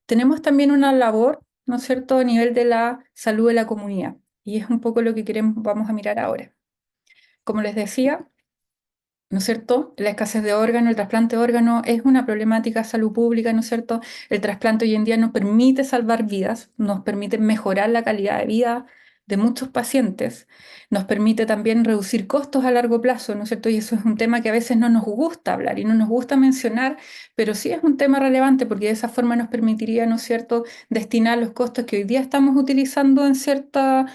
tenemos también una labor, ¿no es cierto?, a nivel de la salud de la comunidad. Y es un poco lo que queremos, vamos a mirar ahora. Como les decía, ¿no es cierto? La escasez de órganos, el trasplante de órganos es una problemática de salud pública, ¿no es cierto? El trasplante hoy en día nos permite salvar vidas, nos permite mejorar la calidad de vida de muchos pacientes, nos permite también reducir costos a largo plazo, ¿no es cierto? Y eso es un tema que a veces no nos gusta hablar y no nos gusta mencionar, pero sí es un tema relevante porque de esa forma nos permitiría, ¿no es cierto?, destinar los costos que hoy día estamos utilizando en cierto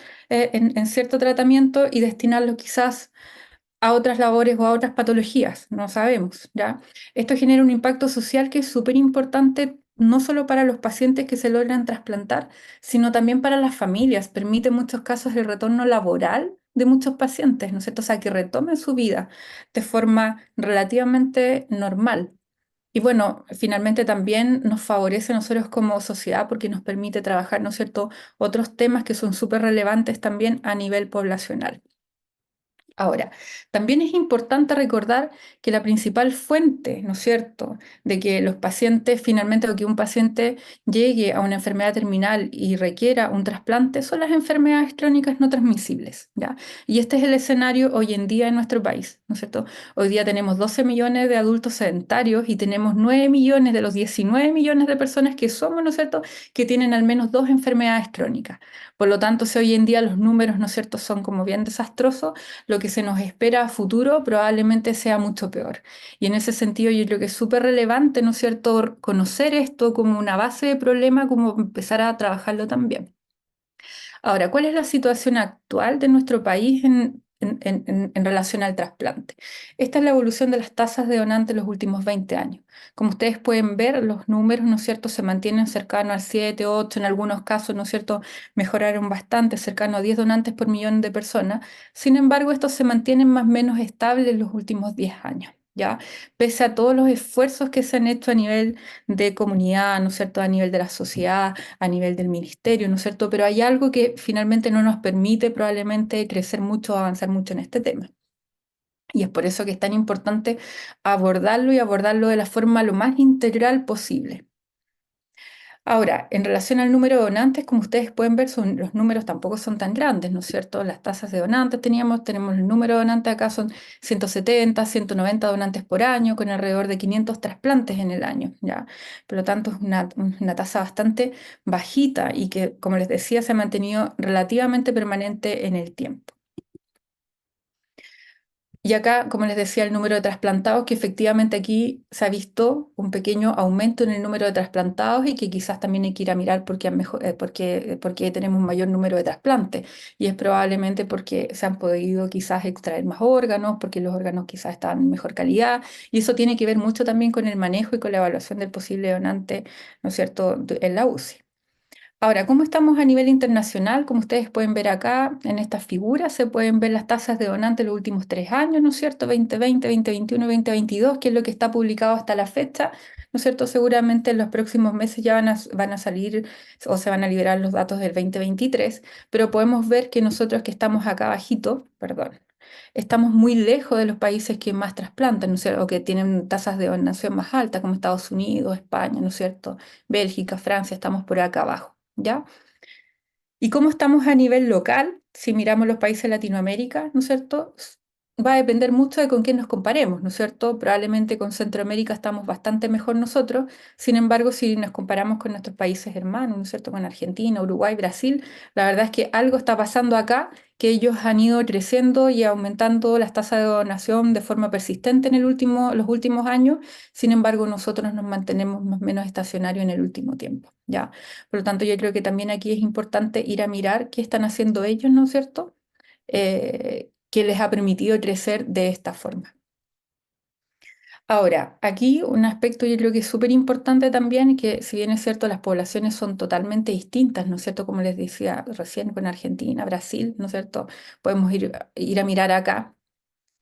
tratamiento y destinarlos quizás a otras labores o a otras patologías, no sabemos, ¿ya? Esto genera un impacto social que es súper importante, no solo para los pacientes que se logran trasplantar, sino también para las familias. Permite en muchos casos el retorno laboral de muchos pacientes, ¿no es cierto? O sea, que retomen su vida de forma relativamente normal. Y bueno, finalmente también nos favorece a nosotros como sociedad porque nos permite trabajar, ¿no es cierto?, otros temas que son súper relevantes también a nivel poblacional. Ahora, también es importante recordar que la principal fuente, ¿no es cierto?, de que los pacientes finalmente o que un paciente llegue a una enfermedad terminal y requiera un trasplante son las enfermedades crónicas no transmisibles, ¿ya? Y este es el escenario hoy en día en nuestro país, ¿no es cierto? Hoy día tenemos 12 millones de adultos sedentarios y tenemos 9 millones de los 19 millones de personas que somos, ¿no es cierto?, que tienen al menos dos enfermedades crónicas. Por lo tanto, si hoy en día los números, ¿no es cierto?, son como bien desastrosos, lo que se nos espera a futuro probablemente sea mucho peor. Y en ese sentido yo creo que es súper relevante, ¿no es cierto?, conocer esto como una base de problema, como empezar a trabajarlo también. Ahora, ¿cuál es la situación actual de nuestro país en relación al trasplante? Esta es la evolución de las tasas de donantes en los últimos 20 años. Como ustedes pueden ver, los números, ¿no es cierto?, se mantienen cercanos al 7, 8, en algunos casos, ¿no es cierto?, mejoraron bastante, cercano a 10 donantes por millón de personas. Sin embargo, estos se mantienen más o menos estables en los últimos 10 años, ¿ya? Pese a todos los esfuerzos que se han hecho a nivel de comunidad, ¿no es cierto?, a nivel de la sociedad, a nivel del ministerio, ¿no es cierto? Pero hay algo que finalmente no nos permite probablemente crecer mucho, avanzar mucho en este tema. Y es por eso que es tan importante abordarlo y abordarlo de la forma lo más integral posible. Ahora, en relación al número de donantes, como ustedes pueden ver, los números tampoco son tan grandes, ¿no es cierto? Las tasas de donantes tenemos el número de donantes acá son 170, 190 donantes por año, con alrededor de 500 trasplantes en el año, ¿ya? Por lo tanto, es una tasa bastante bajita y que, como les decía, se ha mantenido relativamente permanente en el tiempo. Y acá, como les decía, el número de trasplantados, que efectivamente aquí se ha visto un pequeño aumento en el número de trasplantados y que quizás también hay que ir a mirar porque tenemos un mayor número de trasplantes. Y es probablemente porque se han podido quizás extraer más órganos, porque los órganos quizás están en mejor calidad. Y eso tiene que ver mucho también con el manejo y con la evaluación del posible donante, ¿no es cierto?, en la UCI. Ahora, ¿cómo estamos a nivel internacional? Como ustedes pueden ver acá en estas figuras, se pueden ver las tasas de donantes los últimos 3 años, ¿no es cierto? 2020, 2021, 2022, que es lo que está publicado hasta la fecha, ¿no es cierto? Seguramente en los próximos meses ya van a salir o se van a liberar los datos del 2023, pero podemos ver que nosotros que estamos acá abajito, perdón, estamos muy lejos de los países que más trasplantan, ¿no es cierto? O que tienen tasas de donación más altas, como Estados Unidos, España, ¿no es cierto? Bélgica, Francia, estamos por acá abajo. ¿Ya? ¿Y cómo estamos a nivel local? Si miramos los países de Latinoamérica, ¿no es cierto? Va a depender mucho de con quién nos comparemos, ¿no es cierto? Probablemente con Centroamérica estamos bastante mejor nosotros, sin embargo, si nos comparamos con nuestros países hermanos, ¿no es cierto? Con Argentina, Uruguay, Brasil, la verdad es que algo está pasando acá, que ellos han ido creciendo y aumentando las tasas de donación de forma persistente en los últimos años, sin embargo, nosotros nos mantenemos más o menos estacionarios en el último tiempo, ¿ya? Por lo tanto, yo creo que también aquí es importante ir a mirar qué están haciendo ellos, ¿no es cierto? Que les ha permitido crecer de esta forma. Ahora, aquí un aspecto yo creo que es súper importante también, que si bien es cierto, las poblaciones son totalmente distintas, ¿no es cierto? Como les decía recién con Argentina, Brasil, ¿no es cierto? Podemos ir a mirar acá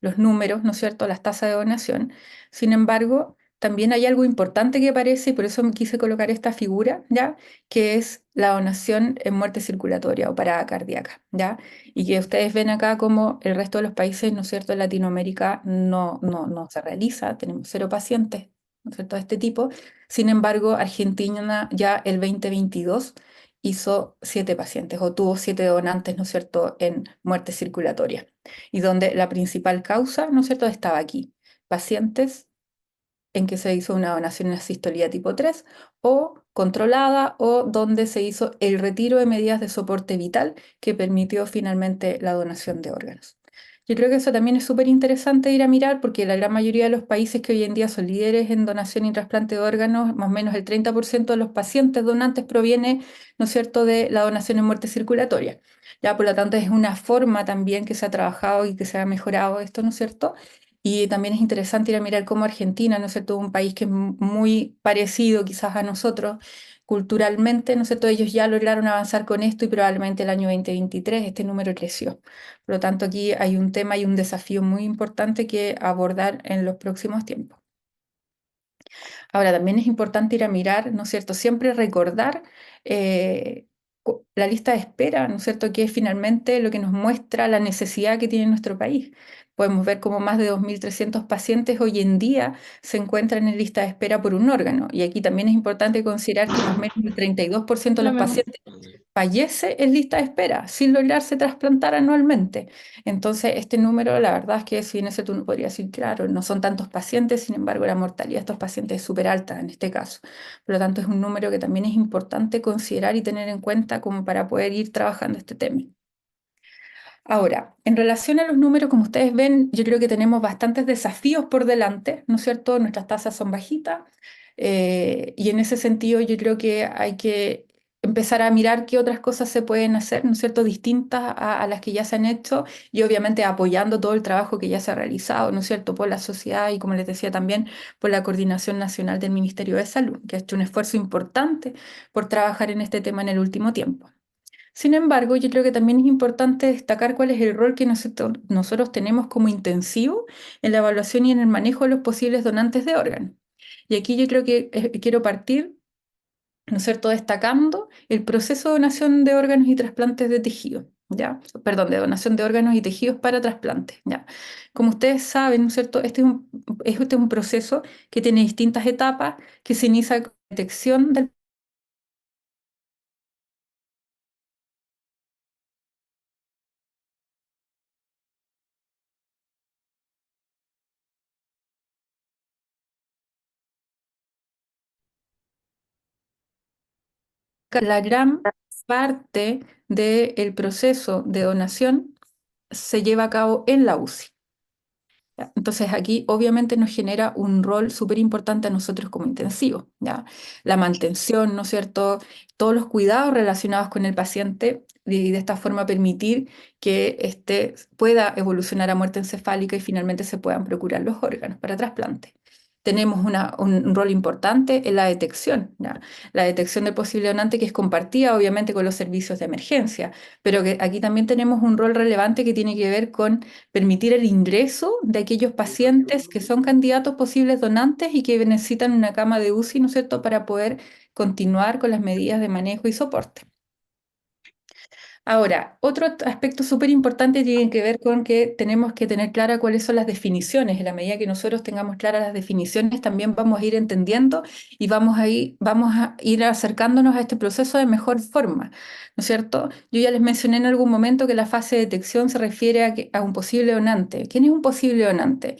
los números, ¿no es cierto?, las tasas de donación. Sin embargo, también hay algo importante que aparece, y por eso me quise colocar esta figura, ¿ya? Que es la donación en muerte circulatoria o parada cardíaca, ¿ya? Y que ustedes ven acá como el resto de los países, ¿no es cierto?, en Latinoamérica no se realiza, tenemos cero pacientes. ¿no es cierto?, de este tipo. Sin embargo, Argentina ya el 2022 hizo 7 pacientes o tuvo 7 donantes, ¿no es cierto?, en muerte circulatoria. Y donde la principal causa, ¿no es cierto?, estaba aquí. Pacientes en que se hizo una donación en asistolía tipo 3 o controlada o donde se hizo el retiro de medidas de soporte vital que permitió finalmente la donación de órganos. Yo creo que eso también es súper interesante ir a mirar porque la gran mayoría de los países que hoy en día son líderes en donación y trasplante de órganos, más o menos el 30% de los pacientes donantes proviene, ¿no es cierto?, de la donación en muerte circulatoria. Ya, por lo tanto, es una forma también que se ha trabajado y que se ha mejorado esto, ¿no es cierto? Y también es interesante ir a mirar cómo Argentina, ¿no es cierto?, un país que es muy parecido quizás a nosotros culturalmente, ¿no es cierto?, ellos ya lograron avanzar con esto y probablemente el año 2023 este número creció. Por lo tanto, aquí hay un tema y un desafío muy importante que abordar en los próximos tiempos. Ahora, también es importante ir a mirar, ¿no es cierto? Siempre recordar eh, la lista de espera, ¿no es cierto? Que es finalmente lo que nos muestra la necesidad que tiene nuestro país. Podemos ver cómo más de 2.300 pacientes hoy en día se encuentran en lista de espera por un órgano. Y aquí también es importante considerar que más o menos el 32% de Lo los mismo. pacientes fallece en lista de espera sin lograrse trasplantar anualmente. Entonces, este número, la verdad es que si bien ese tú no podrías decir, claro, no son tantos pacientes, sin embargo, la mortalidad de estos pacientes es súper alta en este caso. Por lo tanto, es un número que también es importante considerar y tener en cuenta como para poder ir trabajando este tema. Ahora, en relación a los números, como ustedes ven, yo creo que tenemos bastantes desafíos por delante, ¿no es cierto? Nuestras tasas son bajitas y en ese sentido yo creo que hay que empezar a mirar qué otras cosas se pueden hacer, ¿no es cierto?, distintas a las que ya se han hecho y obviamente apoyando todo el trabajo que ya se ha realizado, ¿no es cierto?, por la sociedad y como les decía también por la Coordinación Nacional del Ministerio de Salud, que ha hecho un esfuerzo importante por trabajar en este tema en el último tiempo. Sin embargo, yo creo que también es importante destacar cuál es el rol que nosotros tenemos como intensivo en la evaluación y en el manejo de los posibles donantes de órganos. Y aquí yo creo que quiero partir, ¿no es cierto?, destacando el proceso de donación de órganos y trasplantes de tejidos, ¿ya? Perdón, de donación de órganos y tejidos para trasplantes, ¿ya? Como ustedes saben, ¿no es cierto?, este es un proceso que tiene distintas etapas, que se inicia con la detección del la gran parte del proceso de donación se lleva a cabo en la UCI. ¿Ya? Entonces aquí obviamente nos genera un rol súper importante a nosotros como intensivos, ¿ya? La mantención, ¿no es cierto? Todos los cuidados relacionados con el paciente y de esta forma permitir que éste pueda evolucionar a muerte encefálica y finalmente se puedan procurar los órganos para trasplante. Tenemos un rol importante en la detección, ¿ya? La detección del posible donante que es compartida obviamente con los servicios de emergencia, pero que aquí también tenemos un rol relevante que tiene que ver con permitir el ingreso de aquellos pacientes que son candidatos posibles donantes y que necesitan una cama de UCI, ¿no es cierto?, para poder continuar con las medidas de manejo y soporte. Ahora, otro aspecto súper importante tiene que ver con que tenemos que tener clara cuáles son las definiciones. En la medida que nosotros tengamos claras las definiciones, también vamos a ir entendiendo y vamos a ir acercándonos a este proceso de mejor forma, ¿no es cierto? Yo ya les mencioné en algún momento que la fase de detección se refiere a un posible donante. ¿Quién es un posible donante?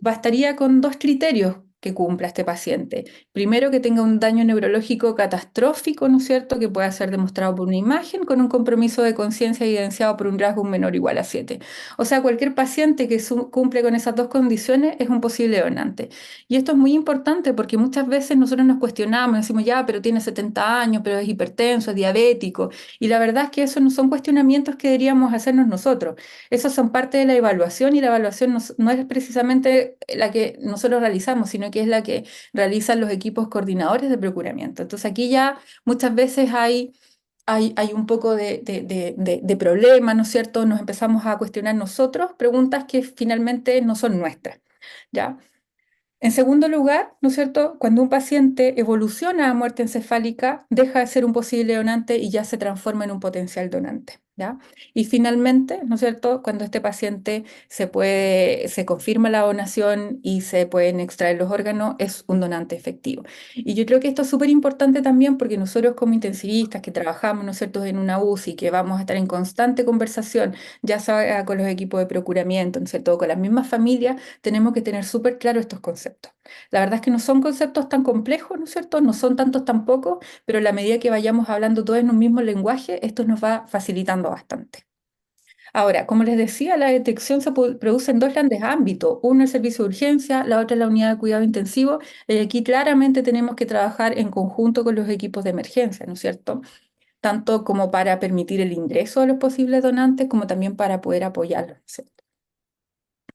Bastaría con dos criterios que cumpla este paciente. Primero, que tenga un daño neurológico catastrófico, ¿no es cierto?, que pueda ser demostrado por una imagen con un compromiso de conciencia evidenciado por un rasgo menor o igual a 7. O sea, cualquier paciente que cumple con esas dos condiciones es un posible donante. Y esto es muy importante porque muchas veces nosotros nos cuestionamos, decimos, ya, pero tiene 70 años, pero es hipertenso, es diabético. Y la verdad es que esos no son cuestionamientos que deberíamos hacernos nosotros. Esos son parte de la evaluación y la evaluación no es precisamente la que nosotros realizamos, sino que es la que realizan los equipos coordinadores de procuramiento. Entonces aquí ya muchas veces hay un poco de problema, ¿no es cierto? Nos empezamos a cuestionar nosotros preguntas que finalmente no son nuestras, ¿ya? En segundo lugar, ¿no es cierto? Cuando un paciente evoluciona a muerte encefálica, deja de ser un posible donante y ya se transforma en un potencial donante. ¿Ya? Y finalmente, ¿no es cierto? Cuando este paciente se confirma la donación y se pueden extraer los órganos, es un donante efectivo. Y yo creo que esto es súper importante también porque nosotros como intensivistas que trabajamos, ¿no es cierto?, en una UCI, que vamos a estar en constante conversación, ya sea con los equipos de procuramiento, ¿no es cierto?, con las mismas familias, tenemos que tener súper claro estos conceptos. La verdad es que no son conceptos tan complejos, ¿no es cierto? No son tantos tampoco, pero a la medida que vayamos hablando todos en un mismo lenguaje, esto nos va facilitando bastante. Ahora, como les decía, la detección se produce en dos grandes ámbitos. Uno, el servicio de urgencia, la otra es la unidad de cuidado intensivo. Y aquí claramente tenemos que trabajar en conjunto con los equipos de emergencia, ¿no es cierto? Tanto como para permitir el ingreso de los posibles donantes, como también para poder apoyarlos.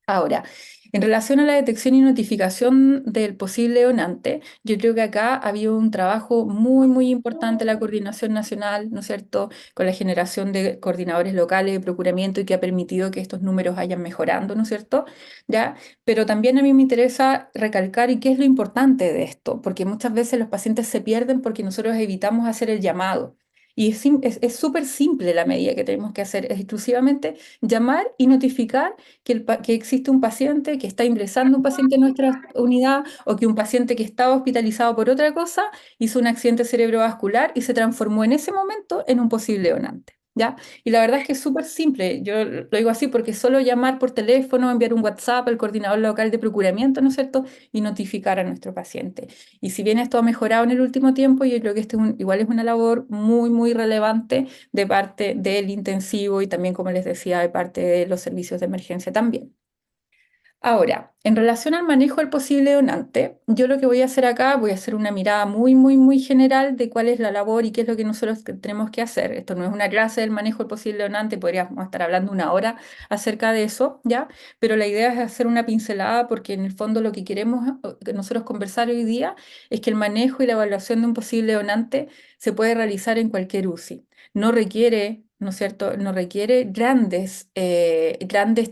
Ahora, en relación a la detección y notificación del posible donante, yo creo que acá había un trabajo muy, muy importante en la coordinación nacional, ¿no es cierto?, con la generación de coordinadores locales de procuramiento y que ha permitido que estos números vayan mejorando, ¿no es cierto? ¿Ya? Pero también a mí me interesa recalcar y qué es lo importante de esto, porque muchas veces los pacientes se pierden porque nosotros evitamos hacer el llamado. Y es súper simple la medida que tenemos que hacer, es exclusivamente llamar y notificar que existe un paciente, que está ingresando un paciente en nuestra unidad o que un paciente que estaba hospitalizado por otra cosa hizo un accidente cerebrovascular y se transformó en ese momento en un posible donante. ¿Ya? Y la verdad es que es súper simple. Yo lo digo así porque es solo llamar por teléfono, enviar un WhatsApp al coordinador local de procuramiento, ¿no es cierto? Y notificar a nuestro paciente. Y si bien esto ha mejorado en el último tiempo, yo creo que igual es una labor muy, muy relevante de parte del intensivo y también, como les decía, de parte de los servicios de emergencia también. Ahora, en relación al manejo del posible donante, yo lo que voy a hacer acá, voy a hacer una mirada muy, muy, muy general de cuál es la labor y qué es lo que nosotros tenemos que hacer. Esto no es una clase del manejo del posible donante, podríamos estar hablando una hora acerca de eso, ¿ya? Pero la idea es hacer una pincelada porque en el fondo lo que queremos que nosotros conversar hoy día es que el manejo y la evaluación de un posible donante se puede realizar en cualquier UCI. No requiere, ¿no es cierto? No requiere grandes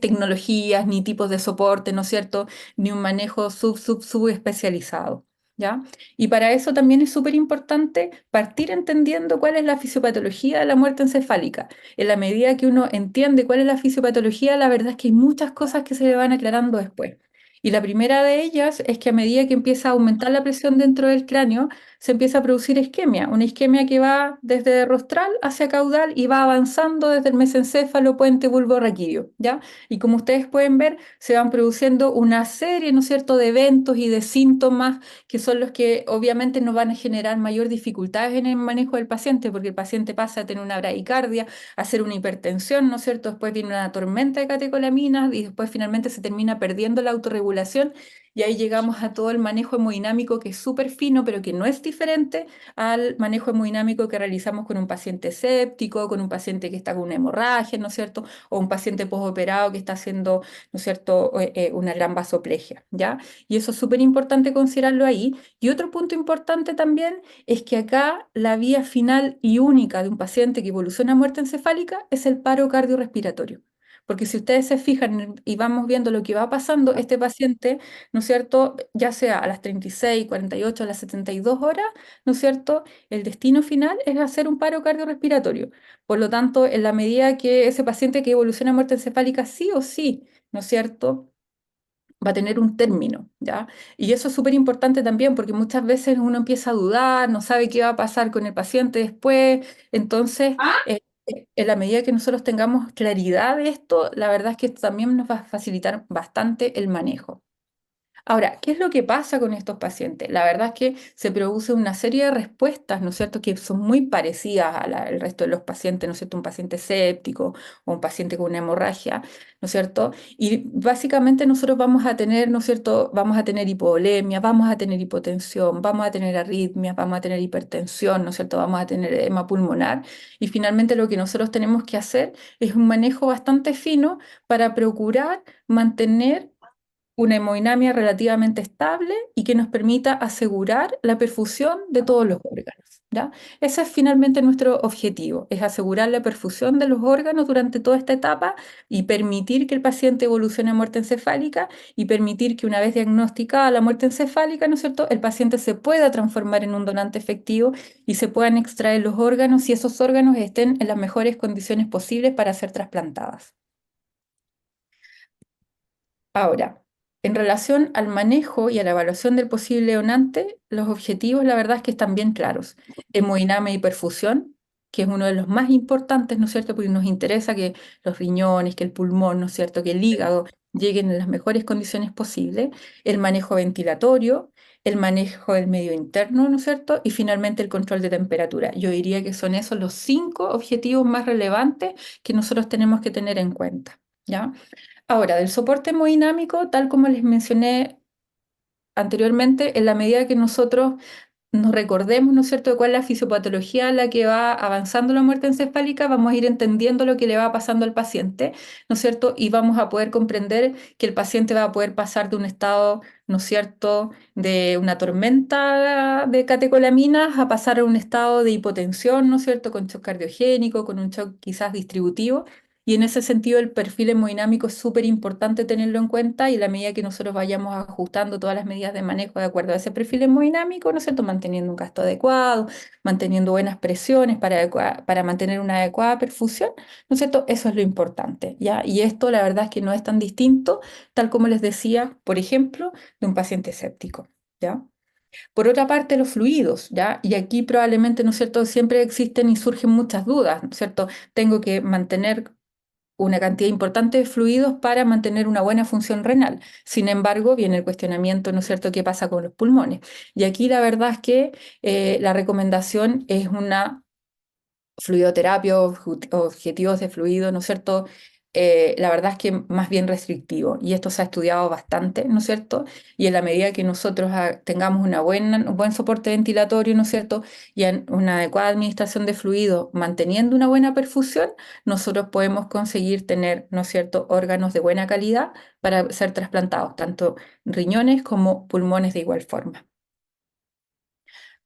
tecnologías ni tipos de soporte, ¿no es cierto? Ni un manejo sub especializado, ¿ya? Y para eso también es súper importante partir entendiendo cuál es la fisiopatología de la muerte encefálica. En la medida que uno entiende cuál es la fisiopatología, la verdad es que hay muchas cosas que se le van aclarando después. Y la primera de ellas es que a medida que empieza a aumentar la presión dentro del cráneo, se empieza a producir isquemia, una isquemia que va desde rostral hacia caudal y va avanzando desde el mesencéfalo, puente, bulbo, raquídeo, ¿ya? Y como ustedes pueden ver, se van produciendo una serie, ¿no es cierto?, de eventos y de síntomas que son los que obviamente nos van a generar mayor dificultades en el manejo del paciente, porque el paciente pasa a tener una bradicardia, a hacer una hipertensión, ¿no es cierto? Después viene una tormenta de catecolaminas y después finalmente se termina perdiendo la autorregulación y ahí llegamos a todo el manejo hemodinámico que es súper fino, pero que no es diferente al manejo hemodinámico que realizamos con un paciente séptico, con un paciente que está con una hemorragia, ¿no es cierto? O un paciente postoperado que está haciendo, ¿no es cierto?, una gran vasoplegia, ¿ya? Y eso es súper importante considerarlo ahí. Y otro punto importante también es que acá la vía final y única de un paciente que evoluciona a muerte encefálica es el paro cardiorrespiratorio. Porque si ustedes se fijan y vamos viendo lo que va pasando, este paciente, ¿no es cierto? Ya sea a las 36, 48, a las 72 horas, ¿no es cierto? El destino final es hacer un paro cardiorrespiratorio. Por lo tanto, en la medida que ese paciente que evoluciona a muerte encefálica sí o sí, ¿no es cierto?, va a tener un término, ¿ya? Y eso es súper importante también porque muchas veces uno empieza a dudar, no sabe qué va a pasar con el paciente después. Entonces, en la medida que nosotros tengamos claridad de esto, la verdad es que esto también nos va a facilitar bastante el manejo. Ahora, ¿qué es lo que pasa con estos pacientes? La verdad es que se produce una serie de respuestas, ¿no es cierto?, que son muy parecidas al resto de los pacientes, ¿no es cierto?, un paciente séptico o un paciente con una hemorragia, ¿no es cierto? Y básicamente nosotros vamos a tener, ¿no es cierto?, vamos a tener hipovolemia, vamos a tener hipotensión, vamos a tener arritmias, vamos a tener hipertensión, ¿no es cierto?, vamos a tener edema pulmonar. Y finalmente lo que nosotros tenemos que hacer es un manejo bastante fino para procurar mantener una hemodinamia relativamente estable y que nos permita asegurar la perfusión de todos los órganos, ¿ya? Ese es finalmente nuestro objetivo, es asegurar la perfusión de los órganos durante toda esta etapa y permitir que el paciente evolucione a muerte encefálica y permitir que una vez diagnosticada la muerte encefálica, ¿no es cierto?, el paciente se pueda transformar en un donante efectivo y se puedan extraer los órganos y esos órganos estén en las mejores condiciones posibles para ser trasplantadas. Ahora, en relación al manejo y a la evaluación del posible donante, los objetivos, la verdad es que están bien claros. Hemodinamia y perfusión, que es uno de los más importantes, ¿no es cierto? Porque nos interesa que los riñones, que el pulmón, ¿no es cierto? Que el hígado lleguen en las mejores condiciones posibles. El manejo ventilatorio, el manejo del medio interno, ¿no es cierto? Y finalmente el control de temperatura. Yo diría que son esos los 5 objetivos más relevantes que nosotros tenemos que tener en cuenta, ¿ya? Ahora, del soporte hemodinámico, tal como les mencioné anteriormente, en la medida que nosotros nos recordemos, ¿no es cierto?, de cuál es la fisiopatología a la que va avanzando la muerte encefálica, vamos a ir entendiendo lo que le va pasando al paciente, ¿no es cierto? Y vamos a poder comprender que el paciente va a poder pasar de un estado, ¿no es cierto?, de una tormenta de catecolaminas a pasar a un estado de hipotensión, ¿no es cierto?, con shock cardiogénico, con un shock quizás distributivo. Y en ese sentido, el perfil hemodinámico es súper importante tenerlo en cuenta y a la medida que nosotros vayamos ajustando todas las medidas de manejo de acuerdo a ese perfil hemodinámico, ¿no es cierto? Manteniendo un gasto adecuado, manteniendo buenas presiones para mantener una adecuada perfusión, ¿no es cierto? Eso es lo importante, ¿ya? Y esto la verdad es que no es tan distinto, tal como les decía, por ejemplo, de un paciente séptico, ¿ya? Por otra parte, los fluidos, ¿ya? Y aquí probablemente, ¿no es cierto?, siempre existen y surgen muchas dudas, ¿no es cierto? Tengo que mantener una cantidad importante de fluidos para mantener una buena función renal. Sin embargo, viene el cuestionamiento, ¿no es cierto?, ¿qué pasa con los pulmones? Y aquí la verdad es que la recomendación es una fluidoterapia o objetivos de fluido, ¿no es cierto? La verdad es que más bien restrictivo y esto se ha estudiado bastante, ¿no es cierto? Y en la medida que nosotros tengamos un buen soporte ventilatorio, ¿no es cierto? Y una adecuada administración de fluido, manteniendo una buena perfusión, nosotros podemos conseguir tener, ¿no es cierto?, órganos de buena calidad para ser trasplantados, tanto riñones como pulmones de igual forma.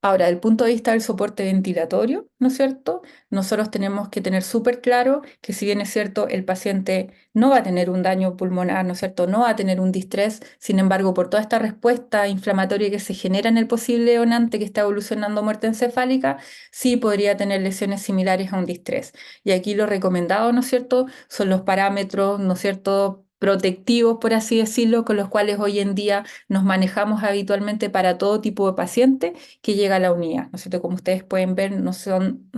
Ahora, desde el punto de vista del soporte ventilatorio, ¿no es cierto? Nosotros tenemos que tener súper claro que si bien es cierto, el paciente no va a tener un daño pulmonar, ¿no es cierto? No va a tener un distrés, sin embargo, por toda esta respuesta inflamatoria que se genera en el posible donante que está evolucionando a muerte encefálica, sí podría tener lesiones similares a un distrés. Y aquí lo recomendado, ¿no es cierto?, son los parámetros, ¿no es cierto?, protectivos, por así decirlo, con los cuales hoy en día nos manejamos habitualmente para todo tipo de paciente que llega a la unidad, ¿no es cierto? Como ustedes pueden ver, no son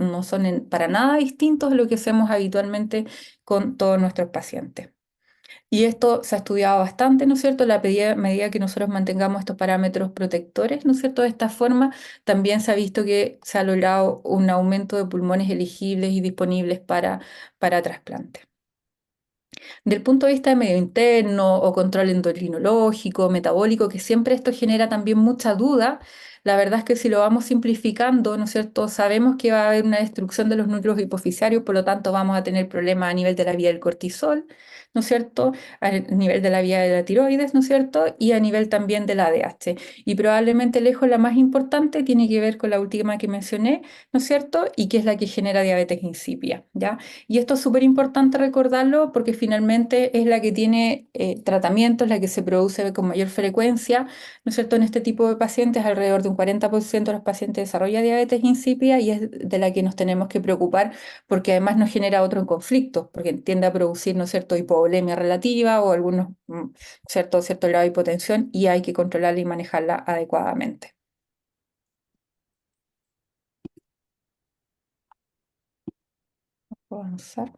para nada distintos a lo que hacemos habitualmente con todos nuestros pacientes. Y esto se ha estudiado bastante, ¿no es cierto? La medida que nosotros mantengamos estos parámetros protectores, ¿no es cierto? De esta forma, también se ha visto que se ha logrado un aumento de pulmones elegibles y disponibles para trasplante. Del punto de vista de medio interno o control endocrinológico, metabólico, que siempre esto genera también mucha duda, la verdad es que si lo vamos simplificando, ¿no es cierto? Sabemos que va a haber una destrucción de los núcleos hipoficiarios, por lo tanto vamos a tener problemas a nivel de la vía del cortisol, ¿no es cierto? A nivel de la vía de la tiroides, ¿no es cierto? Y a nivel también del ADH. Y probablemente lejos la más importante tiene que ver con la última que mencioné, ¿no es cierto? Y que es la que genera diabetes insípida, ¿ya? Y esto es súper importante recordarlo porque finalmente es la que tiene tratamiento, es la que se produce con mayor frecuencia, ¿no es cierto? En este tipo de pacientes, alrededor de un 40% de los pacientes desarrolla diabetes insípida y es de la que nos tenemos que preocupar porque además nos genera otros conflictos, porque tiende a producir, ¿no es cierto?, hipovolemia relativa o algunos, cierto grado de hipotensión y hay que controlarla y manejarla adecuadamente. ¿Puedo avanzar?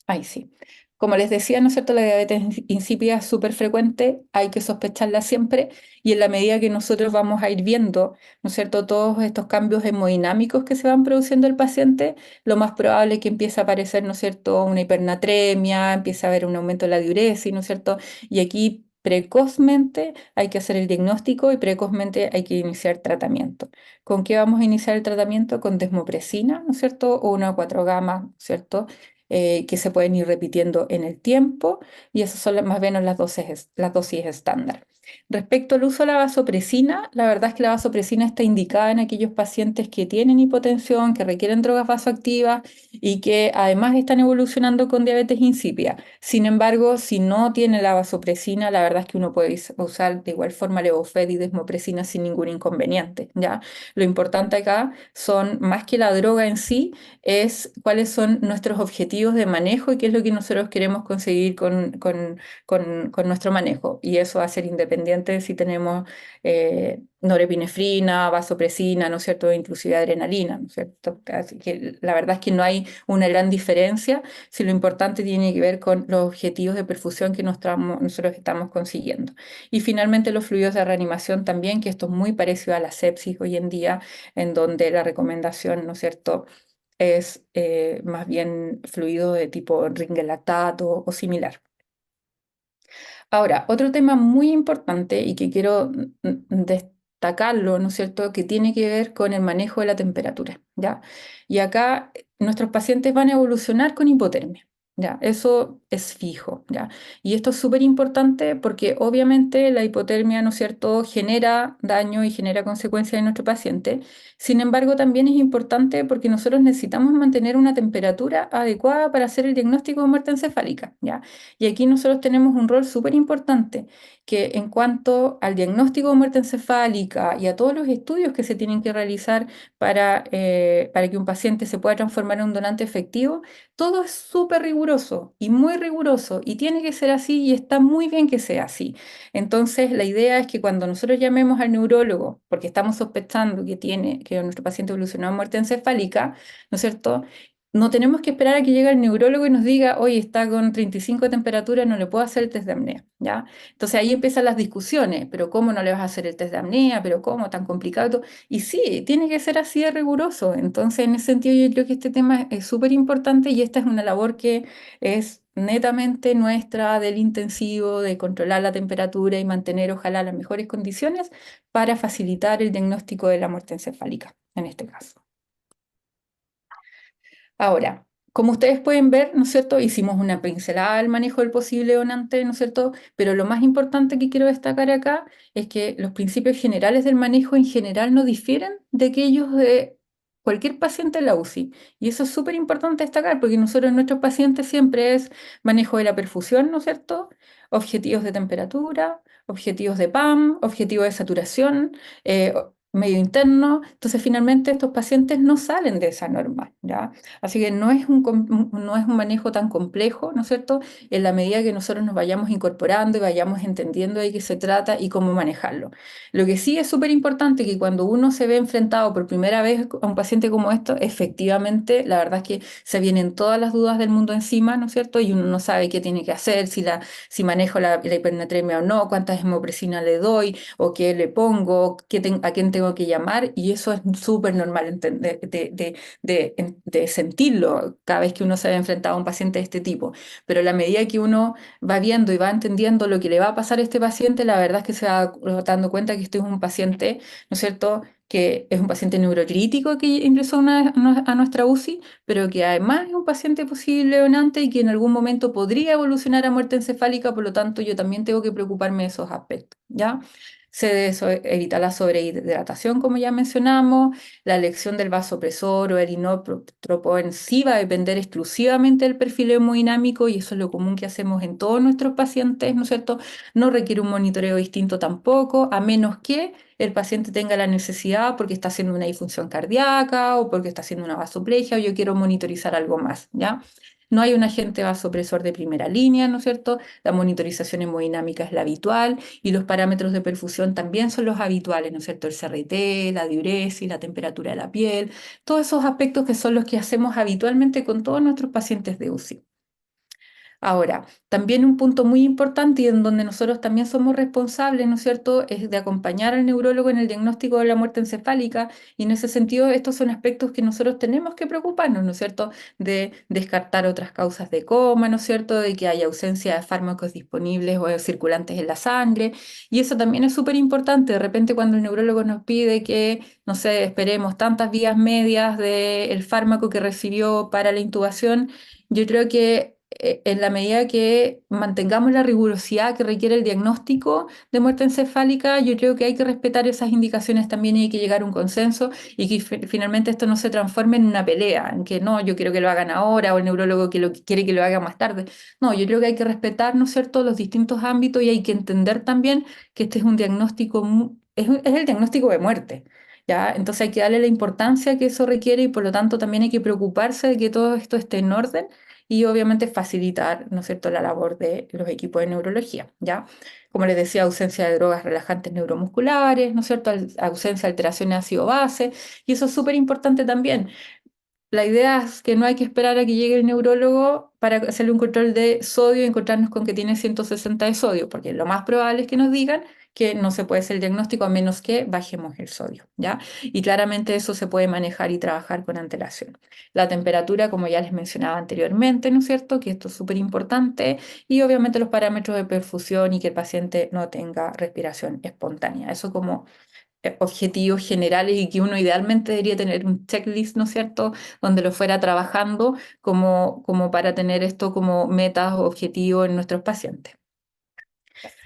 Ay, sí. Como les decía, ¿no es cierto? La diabetes insípida es súper frecuente, hay que sospecharla siempre y en la medida que nosotros vamos a ir viendo, ¿no es cierto?, todos estos cambios hemodinámicos que se van produciendo en el paciente, lo más probable es que empiece a aparecer, ¿no es cierto?, una hipernatremia, empiece a haber un aumento de la diuresis, ¿no es cierto? Y aquí precozmente hay que hacer el diagnóstico y precozmente hay que iniciar tratamiento. ¿Con qué vamos a iniciar el tratamiento? Con desmopresina, ¿no es cierto? O una 4 gama, ¿cierto? que se pueden ir repitiendo en el tiempo, y esas son más o menos las dosis estándar. Respecto al uso de la vasopresina, la verdad es que la vasopresina está indicada en aquellos pacientes que tienen hipotensión, que requieren drogas vasoactivas y que además están evolucionando con diabetes insípida. Sin embargo, si no tiene la vasopresina, la verdad es que uno puede usar de igual forma Levophed y desmopresina sin ningún inconveniente, ¿ya? Lo importante acá son, más que la droga en sí, es cuáles son nuestros objetivos de manejo y qué es lo que nosotros queremos conseguir con nuestro manejo. Y eso va a ser independiente de si tenemos norepinefrina, vasopresina, ¿no es cierto? Inclusive adrenalina, ¿no es cierto? Así que la verdad es que no hay una gran diferencia si lo importante tiene que ver con los objetivos de perfusión que nosotros estamos consiguiendo. Y finalmente los fluidos de reanimación también, que esto es muy parecido a la sepsis hoy en día, en donde la recomendación, ¿no es cierto?, es más bien fluido de tipo ringelactato o similar. Ahora, otro tema muy importante y que quiero destacarlo, ¿no es cierto?, que tiene que ver con el manejo de la temperatura, ¿ya? Y acá nuestros pacientes van a evolucionar con hipotermia, ¿ya? Eso es fijo, ¿ya? Y esto es súper importante porque obviamente la hipotermia, ¿no es cierto?, genera daño y genera consecuencias en nuestro paciente. Sin embargo, también es importante porque nosotros necesitamos mantener una temperatura adecuada para hacer el diagnóstico de muerte encefálica, ¿ya? Y aquí nosotros tenemos un rol súper importante, que en cuanto al diagnóstico de muerte encefálica y a todos los estudios que se tienen que realizar para que un paciente se pueda transformar en un donante efectivo, todo es súper riguroso y muy riguroso y tiene que ser así y está muy bien que sea así. Entonces, la idea es que cuando nosotros llamemos al neurólogo, porque estamos sospechando que nuestro paciente evolucionó a muerte encefálica, ¿no es cierto?, no tenemos que esperar a que llegue el neurólogo y nos diga, oye, está con 35 de temperatura, no le puedo hacer el test de apnea, ¿ya? Entonces ahí empiezan las discusiones, pero ¿cómo no le vas a hacer el test de apnea? ¿Pero cómo? ¿Tan complicado? Y sí, tiene que ser así de riguroso. Entonces, en ese sentido, yo creo que este tema es súper importante y esta es una labor que es netamente nuestra del intensivo, de controlar la temperatura y mantener, ojalá, las mejores condiciones para facilitar el diagnóstico de la muerte encefálica, en este caso. Ahora, como ustedes pueden ver, ¿no es cierto? Hicimos una pincelada del manejo del posible donante, ¿no es cierto? Pero lo más importante que quiero destacar acá es que los principios generales del manejo en general no difieren de aquellos de cualquier paciente en la UCI. Y eso es súper importante destacar porque nosotros en nuestros pacientes siempre es manejo de la perfusión, ¿no es cierto? Objetivos de temperatura, objetivos de PAM, objetivos de saturación, medio interno. Entonces, finalmente, estos pacientes no salen de esa norma, ¿ya? Así que no es un manejo tan complejo, ¿no es cierto? En la medida que nosotros nos vayamos incorporando y vayamos entendiendo de qué se trata y cómo manejarlo. Lo que sí es súper importante que cuando uno se ve enfrentado por primera vez a un paciente como esto, efectivamente, la verdad es que se vienen todas las dudas del mundo encima, ¿no es cierto? Y uno no sabe qué tiene que hacer, si manejo la hipernatremia o no, cuántas hemopresina le doy o qué le pongo, a quién tengo que llamar, y eso es súper normal de sentirlo cada vez que uno se ve enfrentado a un paciente de este tipo. Pero a la medida que uno va viendo y va entendiendo lo que le va a pasar a este paciente, la verdad es que se va dando cuenta que este es un paciente, ¿no es cierto?, que es un paciente neurocrítico que ingresó a nuestra UCI, pero que además es un paciente posible donante y que en algún momento podría evolucionar a muerte encefálica, por lo tanto yo también tengo que preocuparme de esos aspectos, ¿ya? Evita la sobrehidratación, como ya mencionamos, la elección del vasopresor o el inótropo en sí va a depender exclusivamente del perfil hemodinámico y eso es lo común que hacemos en todos nuestros pacientes, ¿no es cierto? No requiere un monitoreo distinto tampoco, a menos que el paciente tenga la necesidad porque está haciendo una disfunción cardíaca o porque está haciendo una vasoplegia o yo quiero monitorizar algo más, ¿ya? No hay un agente vasopresor de primera línea, ¿no es cierto? La monitorización hemodinámica es la habitual y los parámetros de perfusión también son los habituales, ¿no es cierto? El CRT, la diuresis, la temperatura de la piel, todos esos aspectos que son los que hacemos habitualmente con todos nuestros pacientes de UCI. Ahora, también un punto muy importante y en donde nosotros también somos responsables, ¿no es cierto?, es de acompañar al neurólogo en el diagnóstico de la muerte encefálica y en ese sentido estos son aspectos que nosotros tenemos que preocuparnos, ¿no es cierto?, de descartar otras causas de coma, ¿no es cierto?, de que haya ausencia de fármacos disponibles o circulantes en la sangre y eso también es súper importante. De repente cuando el neurólogo nos pide que, no sé, esperemos tantas vías medias del fármaco que recibió para la intubación, yo creo que en la medida que mantengamos la rigurosidad que requiere el diagnóstico de muerte encefálica, yo creo que hay que respetar esas indicaciones también y hay que llegar a un consenso y que finalmente esto no se transforme en una pelea, en que no, yo quiero que lo hagan ahora o el neurólogo quiere que lo haga más tarde. No, yo creo que hay que respetar, ¿no es cierto?, los distintos ámbitos y hay que entender también que este es un diagnóstico, es el diagnóstico de muerte. ¿Ya? Entonces hay que darle la importancia que eso requiere y por lo tanto también hay que preocuparse de que todo esto esté en orden y obviamente facilitar, ¿no es cierto?, la labor de los equipos de neurología, ¿ya? Como les decía, ausencia de drogas relajantes neuromusculares, ¿no es cierto?, ausencia de alteraciones ácido-base, y eso es súper importante también. La idea es que no hay que esperar a que llegue el neurólogo para hacerle un control de sodio y encontrarnos con que tiene 160 de sodio, porque lo más probable es que nos digan que no se puede hacer el diagnóstico a menos que bajemos el sodio, ¿ya? Y claramente eso se puede manejar y trabajar con antelación. La temperatura, como ya les mencionaba anteriormente, ¿no es cierto? Que esto es súper importante y obviamente los parámetros de perfusión y que el paciente no tenga respiración espontánea. Eso como objetivos generales y que uno idealmente debería tener un checklist, ¿no es cierto?, donde lo fuera trabajando como para tener esto como metas o objetivos en nuestros pacientes.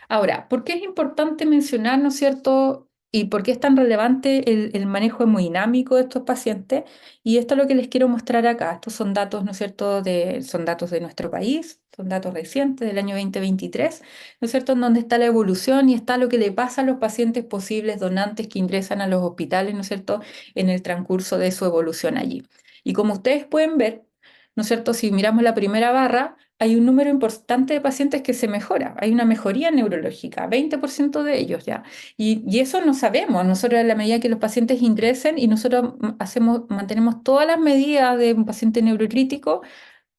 Ahora, ¿por qué es importante mencionar, ¿no es cierto? ¿Y por qué es tan relevante el manejo hemodinámico de estos pacientes? Y esto es lo que les quiero mostrar acá. Estos son datos, ¿no es cierto?, son datos de nuestro país, son datos recientes del año 2023, ¿no es cierto?, en donde está la evolución y está lo que le pasa a los pacientes posibles donantes que ingresan a los hospitales, ¿no es cierto?, en el transcurso de su evolución allí. Y como ustedes pueden ver, ¿no es cierto?, si miramos la primera barra, hay un número importante de pacientes que se mejora, hay una mejoría neurológica, 20% de ellos ya. Y eso no sabemos, nosotros a la medida que los pacientes ingresen y nosotros mantenemos todas las medidas de un paciente neurocrítico,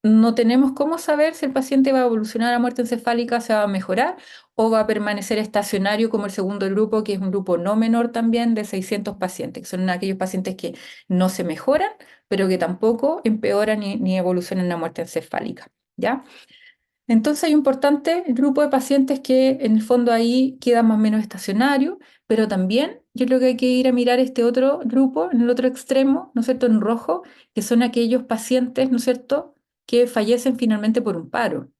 no tenemos cómo saber si el paciente va a evolucionar a muerte encefálica, se va a mejorar o va a permanecer estacionario como el segundo grupo, que es un grupo no menor también de 600 pacientes, que son aquellos pacientes que no se mejoran, pero que tampoco empeoran ni evolucionan a muerte encefálica, ¿ya? Entonces hay un importante grupo de pacientes que en el fondo ahí queda más o menos estacionario, pero también yo creo que hay que ir a mirar este otro grupo, en el otro extremo, ¿no es cierto?, en rojo, que son aquellos pacientes, ¿no es cierto?, que fallecen finalmente por un paro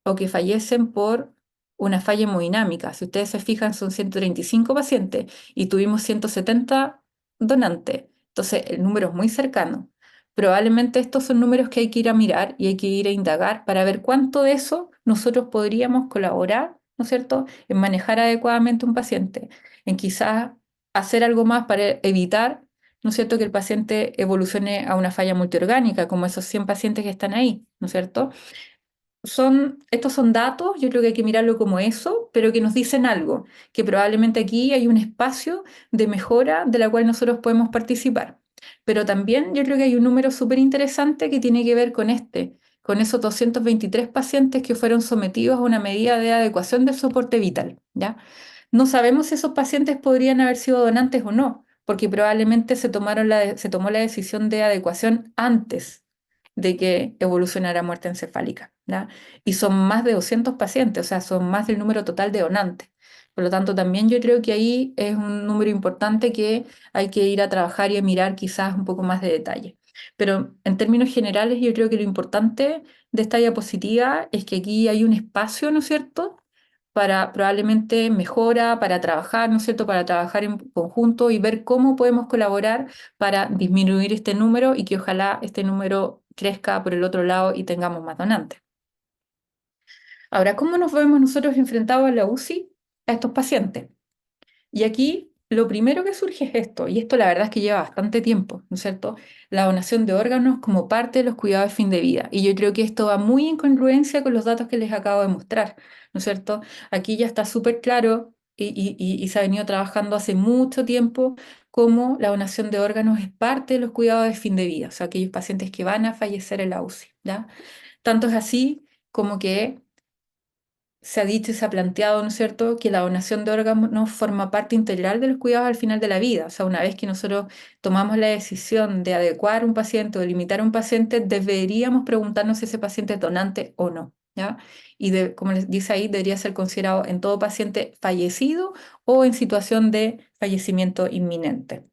o que fallecen por una falla hemodinámica. Si ustedes se fijan, son 135 pacientes y tuvimos 170 donantes. Entonces, el número es muy cercano. Probablemente estos son números que hay que ir a mirar y hay que ir a indagar para ver cuánto de eso nosotros podríamos colaborar, ¿no es cierto?, en manejar adecuadamente un paciente, en quizás hacer algo más para evitar, ¿no es cierto?, que el paciente evolucione a una falla multiorgánica, como esos 100 pacientes que están ahí, ¿no es cierto? Estos son datos, yo creo que hay que mirarlo como eso, pero que nos dicen algo, que probablemente aquí hay un espacio de mejora de la cual nosotros podemos participar. Pero también yo creo que hay un número súper interesante que tiene que ver con esos 223 pacientes que fueron sometidos a una medida de adecuación del soporte vital, ¿ya? No sabemos si esos pacientes podrían haber sido donantes o no, porque probablemente se tomó la decisión de adecuación antes de que evolucionara a muerte encefálica, ¿ya? Y son más de 200 pacientes, o sea, son más del número total de donantes. Por lo tanto, también yo creo que ahí es un número importante que hay que ir a trabajar y a mirar quizás un poco más de detalle. Pero en términos generales, yo creo que lo importante de esta diapositiva es que aquí hay un espacio, ¿no es cierto?, para probablemente mejora, para trabajar, ¿no es cierto?, para trabajar en conjunto y ver cómo podemos colaborar para disminuir este número y que ojalá este número crezca por el otro lado y tengamos más donantes. Ahora, ¿cómo nos vemos nosotros enfrentados a la UCI a estos pacientes? Y aquí lo primero que surge es esto, y esto la verdad es que lleva bastante tiempo, ¿no es cierto? La donación de órganos como parte de los cuidados de fin de vida. Y yo creo que esto va muy en congruencia con los datos que les acabo de mostrar, ¿no es cierto? Aquí ya está súper claro y se ha venido trabajando hace mucho tiempo cómo la donación de órganos es parte de los cuidados de fin de vida, o sea, aquellos pacientes que van a fallecer en la UCI, ¿ya? Tanto es así como que se ha dicho y se ha planteado, ¿no es cierto?, que la donación de órganos forma parte integral de los cuidados al final de la vida. O sea, una vez que nosotros tomamos la decisión de adecuar a un paciente o limitar a un paciente, deberíamos preguntarnos si ese paciente es donante o no, ¿ya? Y como les dice ahí, debería ser considerado en todo paciente fallecido o en situación de fallecimiento inminente.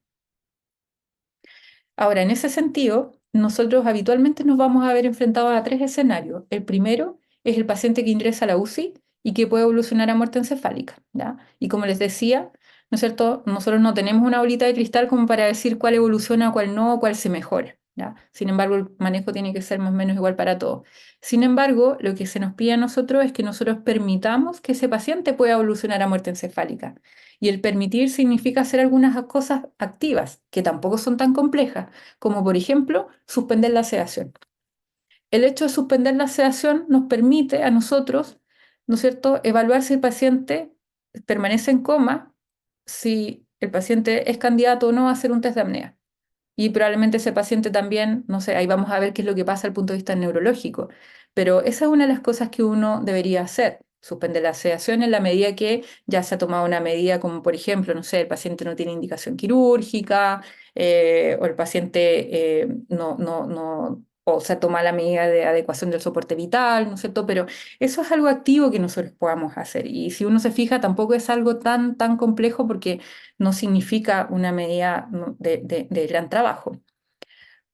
Ahora, en ese sentido, nosotros habitualmente nos vamos a ver enfrentados a tres escenarios. El primero es el paciente que ingresa a la UCI y que puede evolucionar a muerte encefálica, ¿ya? Y como les decía, ¿no es cierto? Nosotros no tenemos una bolita de cristal como para decir cuál evoluciona, cuál no, cuál se mejora, ¿ya? Sin embargo, el manejo tiene que ser más o menos igual para todos. Sin embargo, lo que se nos pide a nosotros es que nosotros permitamos que ese paciente pueda evolucionar a muerte encefálica. Y el permitir significa hacer algunas cosas activas, que tampoco son tan complejas, como por ejemplo suspender la sedación. El hecho de suspender la sedación nos permite a nosotros, ¿no es cierto?, evaluar si el paciente permanece en coma, si el paciente es candidato o no a hacer un test de apnea. Y probablemente ese paciente también, no sé, ahí vamos a ver qué es lo que pasa desde el punto de vista neurológico. Pero esa es una de las cosas que uno debería hacer, suspender la sedación en la medida que ya se ha tomado una medida como, por ejemplo, no sé, el paciente no tiene indicación quirúrgica, o el paciente o se toma la medida de adecuación del soporte vital, ¿no es cierto? Pero eso es algo activo que nosotros podamos hacer. Y si uno se fija, tampoco es algo tan complejo porque no significa una medida de gran trabajo.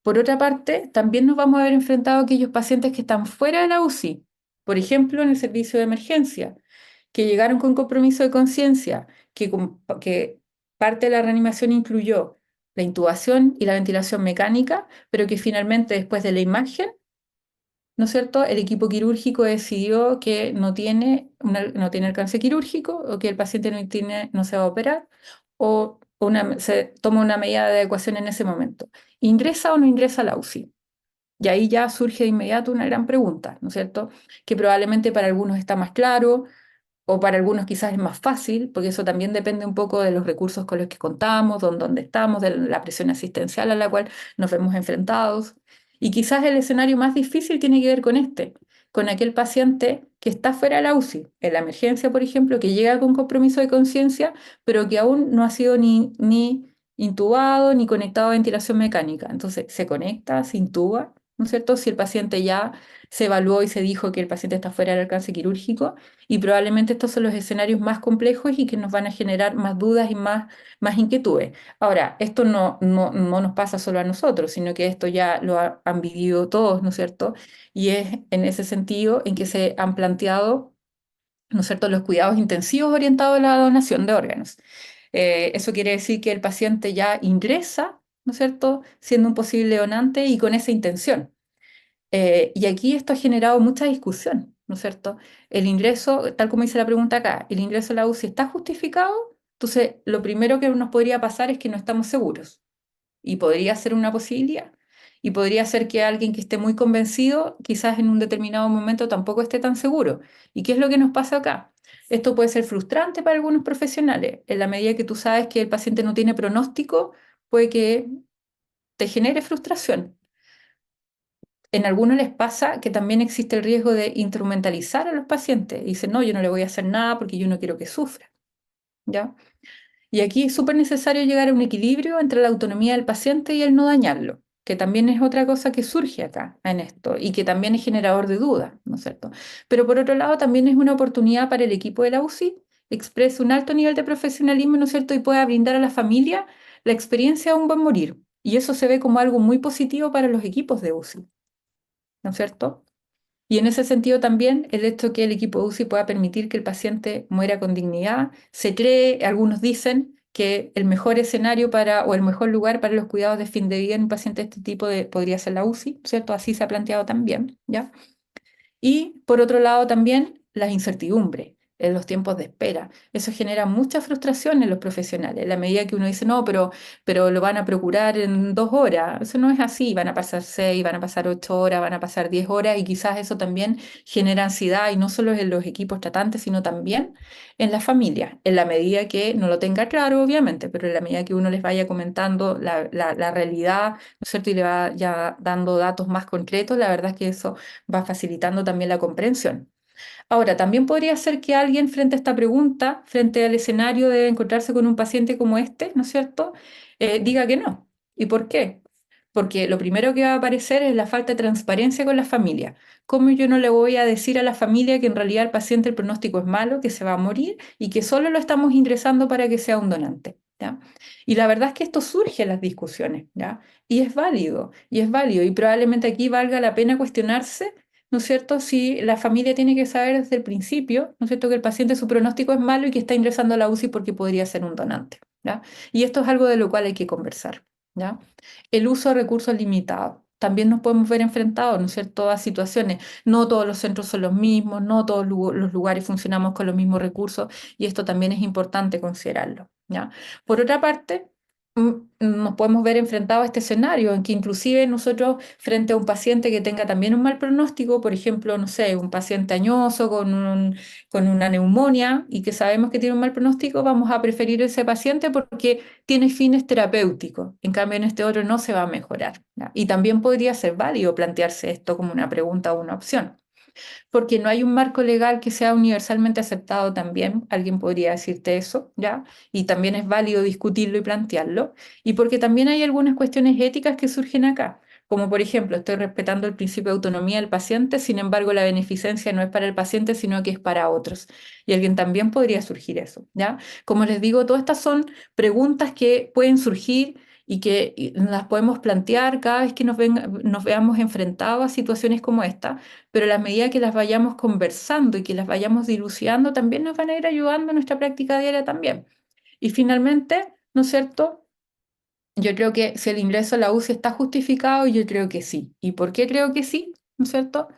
Por otra parte, también nos vamos a ver enfrentados a aquellos pacientes que están fuera de la UCI, por ejemplo, en el servicio de emergencia, que llegaron con compromiso de conciencia, que parte de la reanimación incluyó la intubación y la ventilación mecánica, pero que finalmente después de la imagen, ¿no es cierto?, el equipo quirúrgico decidió que no tiene alcance quirúrgico o que el paciente no se va a operar o se toma una medida de adecuación en ese momento. ¿Ingresa o no ingresa a la UCI? Y ahí ya surge de inmediato una gran pregunta, ¿no es cierto?, que probablemente para algunos está más claro o para algunos quizás es más fácil, porque eso también depende un poco de los recursos con los que contamos, dónde estamos, de la presión asistencial a la cual nos vemos enfrentados. Y quizás el escenario más difícil tiene que ver con con aquel paciente que está fuera de la UCI, en la emergencia, por ejemplo, que llega con compromiso de conciencia, pero que aún no ha sido ni intubado ni conectado a ventilación mecánica. Entonces, se conecta, se intuba, ¿no es cierto? Si el paciente ya se evaluó y se dijo que el paciente está fuera del alcance quirúrgico, y probablemente estos son los escenarios más complejos y que nos van a generar más dudas y más inquietudes. Ahora, esto no nos pasa solo a nosotros, sino que esto ya han vivido todos, ¿no es cierto? Y es en ese sentido en que se han planteado, ¿no es cierto?, los cuidados intensivos orientados a la donación de órganos. Eso quiere decir que el paciente ya ingresa, ¿no es cierto?, siendo un posible donante y con esa intención. Y aquí esto ha generado mucha discusión, ¿no es cierto? El ingreso, tal como dice la pregunta acá, ¿el ingreso a la UCI está justificado? Entonces, lo primero que nos podría pasar es que no estamos seguros. Y podría ser una posibilidad. Y podría ser que alguien que esté muy convencido, quizás en un determinado momento tampoco esté tan seguro. ¿Y qué es lo que nos pasa acá? Esto puede ser frustrante para algunos profesionales. En la medida que tú sabes que el paciente no tiene pronóstico, puede que te genere frustración. En algunos les pasa que también existe el riesgo de instrumentalizar a los pacientes. Y dicen, no, yo no le voy a hacer nada porque yo no quiero que sufra, ¿ya? Y aquí es súper necesario llegar a un equilibrio entre la autonomía del paciente y el no dañarlo, que también es otra cosa que surge acá en esto y que también es generador de dudas, ¿no es cierto? Pero por otro lado, también es una oportunidad para el equipo de la UCI, expresa un alto nivel de profesionalismo, ¿no es cierto? Y pueda brindar a la familia la experiencia de un buen morir. Y eso se ve como algo muy positivo para los equipos de UCI, ¿no es cierto? Y en ese sentido también el hecho que el equipo UCI pueda permitir que el paciente muera con dignidad. Se cree, algunos dicen, que el mejor escenario o el mejor lugar para los cuidados de fin de vida en un paciente de este tipo podría ser la UCI, ¿cierto? Así se ha planteado también, ¿ya? Y por otro lado también las incertidumbres. en los tiempos de espera. Eso genera mucha frustración en los profesionales, en la medida que uno dice, no, pero lo van a procurar en 2 horas. Eso no es así, van a pasar 6, van a pasar 8 horas, van a pasar 10 horas y quizás eso también genera ansiedad y no solo en los equipos tratantes, sino también en la familia, en la medida que no lo tenga claro, obviamente, pero en la medida que uno les vaya comentando la realidad, ¿no es cierto? Y le va ya dando datos más concretos, la verdad es que eso va facilitando también la comprensión. Ahora, también podría ser que alguien frente a esta pregunta, frente al escenario de encontrarse con un paciente como este, ¿no es cierto?, diga que no. ¿Y por qué? Porque lo primero que va a aparecer es la falta de transparencia con la familia. ¿Cómo yo no le voy a decir a la familia que en realidad el paciente el pronóstico es malo, que se va a morir y que solo lo estamos ingresando para que sea un donante? ¿Ya? Y la verdad es que esto surge en las discusiones, ¿ya? Y es válido, y probablemente aquí valga la pena cuestionarse, ¿no es cierto? Si la familia tiene que saber desde el principio, ¿no es cierto?, que el paciente su pronóstico es malo y que está ingresando a la UCI porque podría ser un donante, ¿ya? Y esto es algo de lo cual hay que conversar, ¿ya? El uso de recursos limitados. También nos podemos ver enfrentados, ¿no es cierto?, a situaciones. No todos los centros son los mismos, no todos los lugares funcionamos con los mismos recursos y esto también es importante considerarlo, ¿ya? Por otra parte, nos podemos ver enfrentados a este escenario en que inclusive nosotros frente a un paciente que tenga también un mal pronóstico, por ejemplo, no sé, un paciente añoso con una neumonía y que sabemos que tiene un mal pronóstico, vamos a preferir ese paciente porque tiene fines terapéuticos. En cambio, en este otro no se va a mejorar, ¿ya? Y también podría ser válido plantearse esto como una pregunta o una opción porque no hay un marco legal que sea universalmente aceptado también, alguien podría decirte eso, ¿ya? Y también es válido discutirlo y plantearlo, y porque también hay algunas cuestiones éticas que surgen acá, como por ejemplo, estoy respetando el principio de autonomía del paciente, sin embargo, la beneficencia no es para el paciente, sino que es para otros. Y alguien también podría surgir eso, ¿ya? Como les digo, todas estas son preguntas que pueden surgir y las podemos plantear cada vez que nos veamos enfrentados a situaciones como esta, pero a la medida que las vayamos conversando y que las vayamos dilucidando, también nos van a ir ayudando en nuestra práctica diaria también. Y finalmente, ¿no es cierto? Yo creo que si el ingreso a la UCI está justificado, yo creo que sí. ¿Y por qué creo que sí? ¿No es cierto?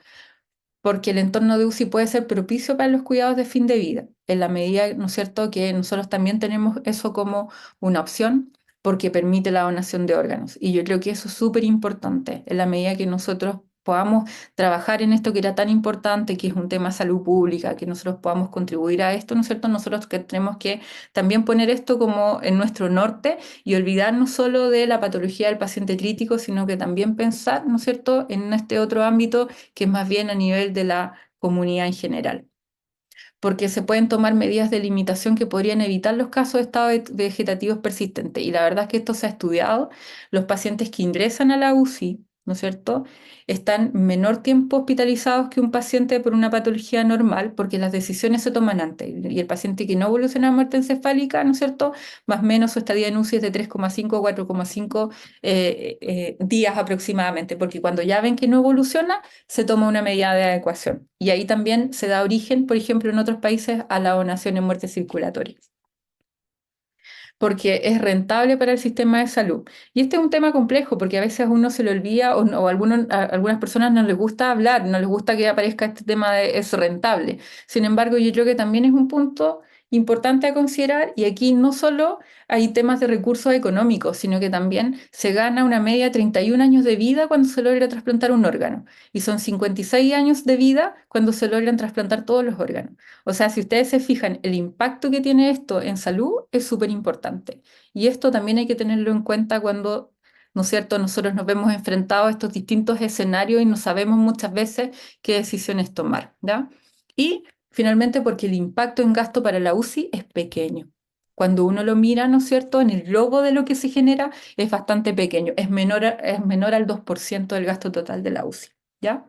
Porque el entorno de UCI puede ser propicio para los cuidados de fin de vida, en la medida, ¿no es cierto?, que nosotros también tenemos eso como una opción, porque permite la donación de órganos. Y yo creo que eso es súper importante, en la medida que nosotros podamos trabajar en esto que era tan importante, que es un tema de salud pública, que nosotros podamos contribuir a esto, ¿no es cierto? Nosotros que tenemos que también poner esto como en nuestro norte y olvidarnos solo de la patología del paciente crítico, sino que también pensar, ¿no es cierto?, en este otro ámbito que es más bien a nivel de la comunidad en general, porque se pueden tomar medidas de limitación que podrían evitar los casos de estado vegetativos persistentes. Y la verdad es que esto se ha estudiado. Los pacientes que ingresan a la UCI, ¿no es cierto?, están menor tiempo hospitalizados que un paciente por una patología normal, porque las decisiones se toman antes. Y el paciente que no evoluciona a muerte encefálica, ¿no es cierto?, más o menos su estadía en UCI es de 3,5 a 4,5 días aproximadamente, porque cuando ya ven que no evoluciona, se toma una medida de adecuación. Y ahí también se da origen, por ejemplo, en otros países, a la donación en muerte circulatoria, porque es rentable para el sistema de salud. Y este es un tema complejo, porque a veces a uno se le olvida o a algunas personas no les gusta hablar, no les gusta que aparezca este tema de es rentable. Sin embargo, yo creo que también es un punto importante a considerar y aquí no solo hay temas de recursos económicos, sino que también se gana una media de 31 años de vida cuando se logra trasplantar un órgano y son 56 años de vida cuando se logran trasplantar todos los órganos. O sea, si ustedes se fijan, el impacto que tiene esto en salud es súper importante. Y esto también hay que tenerlo en cuenta cuando, ¿no es cierto?, nosotros nos vemos enfrentados a estos distintos escenarios y no sabemos muchas veces qué decisiones tomar, ¿ya? Y finalmente porque el impacto en gasto para la UCI es pequeño. Cuando uno lo mira, ¿no es cierto?, en el globo de lo que se genera es bastante pequeño, es menor al 2% del gasto total de la UCI, ¿ya?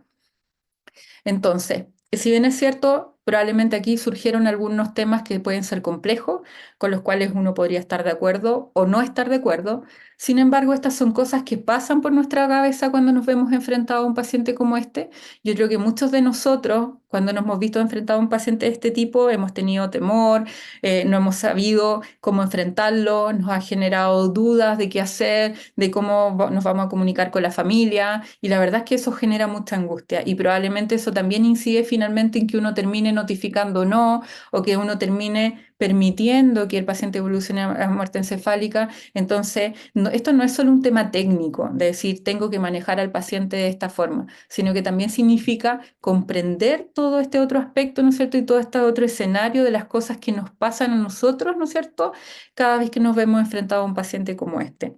Entonces, si bien es cierto, probablemente aquí surgieron algunos temas que pueden ser complejos, con los cuales uno podría estar de acuerdo o no estar de acuerdo. Sin embargo, estas son cosas que pasan por nuestra cabeza cuando nos vemos enfrentados a un paciente como este. Yo creo que muchos de nosotros, Cuando nos hemos visto enfrentados a un paciente de este tipo, hemos tenido temor, no hemos sabido cómo enfrentarlo, nos ha generado dudas de qué hacer, de cómo nos vamos a comunicar con la familia, y la verdad es que eso genera mucha angustia, y probablemente eso también incide finalmente en que uno termine notificando no, o que uno termine permitiendo que el paciente evolucione a muerte encefálica. Entonces, esto no es solo un tema técnico, de decir tengo que manejar al paciente de esta forma, sino que también significa comprender todo este otro aspecto, ¿no es cierto? Y todo este otro escenario de las cosas que nos pasan a nosotros, ¿no es cierto? Cada vez que nos vemos enfrentados a un paciente como este.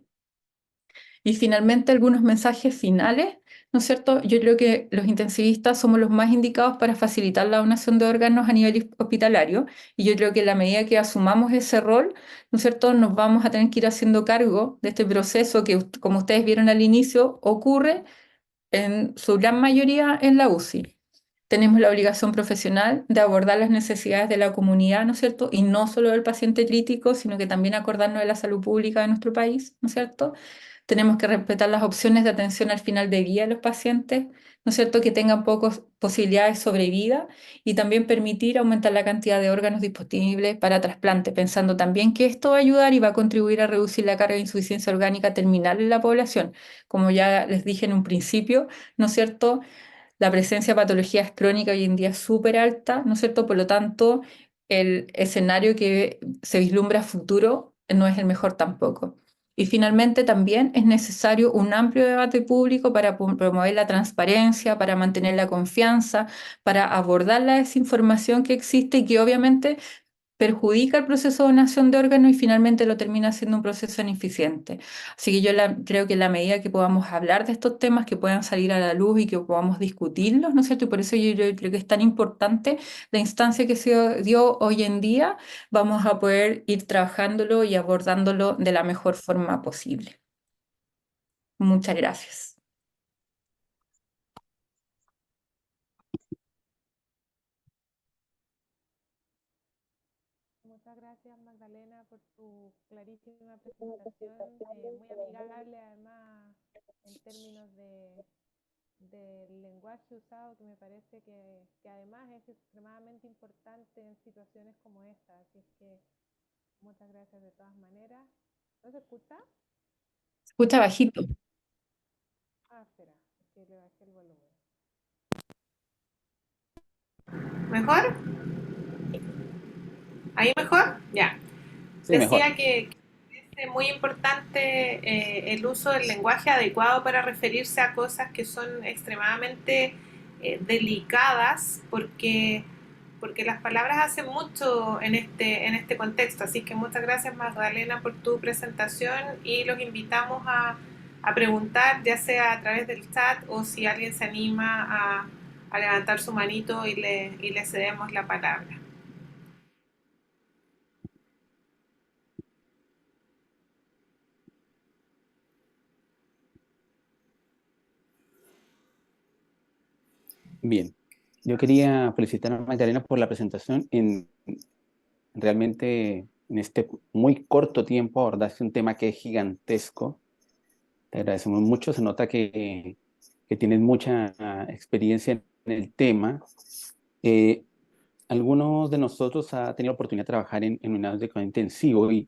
Y finalmente, algunos mensajes finales, ¿no es cierto? Yo creo que los intensivistas somos los más indicados para facilitar la donación de órganos a nivel hospitalario, y yo creo que en la medida que asumamos ese rol, ¿no es cierto?, nos vamos a tener que ir haciendo cargo de este proceso que, como ustedes vieron al inicio, ocurre en su gran mayoría en la UCI. Tenemos la obligación profesional de abordar las necesidades de la comunidad, ¿no es cierto? Y no solo del paciente crítico, sino que también acordarnos de la salud pública de nuestro país, ¿no es cierto? Tenemos que respetar las opciones de atención al final de vida de los pacientes, ¿no es cierto?, que tengan pocas posibilidades de sobrevida, y también permitir aumentar la cantidad de órganos disponibles para trasplante, pensando también que esto va a ayudar y va a contribuir a reducir la carga de insuficiencia orgánica terminal en la población. Como ya les dije en un principio, ¿no es cierto?, la presencia de patologías crónicas hoy en día es súper alta, ¿no es cierto? Por lo tanto, el escenario que se vislumbra a futuro no es el mejor tampoco. Y finalmente también es necesario un amplio debate público para promover la transparencia, para mantener la confianza, para abordar la desinformación que existe y que obviamente perjudica el proceso de donación de órganos y finalmente lo termina siendo un proceso ineficiente. Así que yo creo que en la medida que podamos hablar de estos temas, que puedan salir a la luz y que podamos discutirlos, ¿no es cierto? Y por eso yo creo que es tan importante la instancia que se dio hoy en día, vamos a poder ir trabajándolo y abordándolo de la mejor forma posible. Muchas gracias. Muchas gracias, Magdalena, por tu clarísima presentación, muy amigable además en términos del lenguaje usado, que me parece que además es extremadamente importante en situaciones como esta. Así es que muchas gracias de todas maneras. ¿No se escucha? Escucha bajito. Ah, espera, es que le bajé el volumen. ¿Mejor? ¿Ahí mejor? Ya. Sí, mejor. Decía que es muy importante el uso del lenguaje adecuado para referirse a cosas que son extremadamente delicadas, porque las palabras hacen mucho en este contexto. Así que muchas gracias, Magdalena, por tu presentación, y los invitamos a preguntar, ya sea a través del chat o si alguien se anima a levantar su manito y le cedemos la palabra. Bien. Yo quería felicitar a Magdalena por la presentación. Realmente, en este muy corto tiempo abordaste un tema que es gigantesco. Te agradecemos mucho. Se nota que tienes mucha experiencia en el tema. Eh, Algunos de nosotros ha tenido la oportunidad de trabajar en unidades de cuidado intensivo y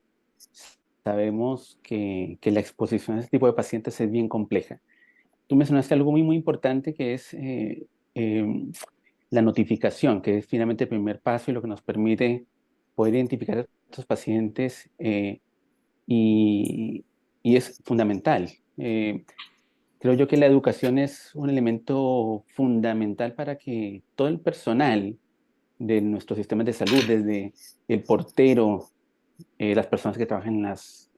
sabemos que la exposición a este tipo de pacientes es bien compleja. Tú mencionaste algo muy importante que es eh, la notificación, que es finalmente el primer paso y lo que nos permite poder identificar a estos pacientes y, y es fundamental. Creo yo que la educación es un elemento fundamental para que todo el personal de nuestros sistemas de salud, desde el portero, las personas que trabajan en las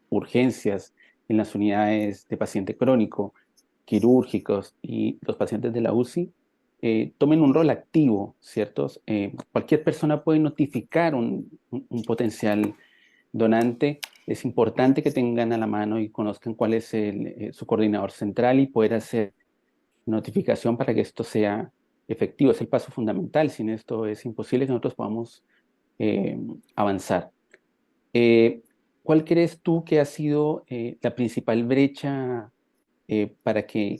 urgencias, en las unidades de paciente crónico, quirúrgicos y los pacientes de la UCI, tomen un rol activo, ¿cierto? Cualquier persona puede notificar un potencial donante. Es importante que tengan a la mano y conozcan cuál es su coordinador central y poder hacer notificación para que esto sea efectivo. Es el paso fundamental. Sin esto es imposible que nosotros podamos eh, avanzar. Eh, ¿Cuál crees tú que ha sido la principal brecha para que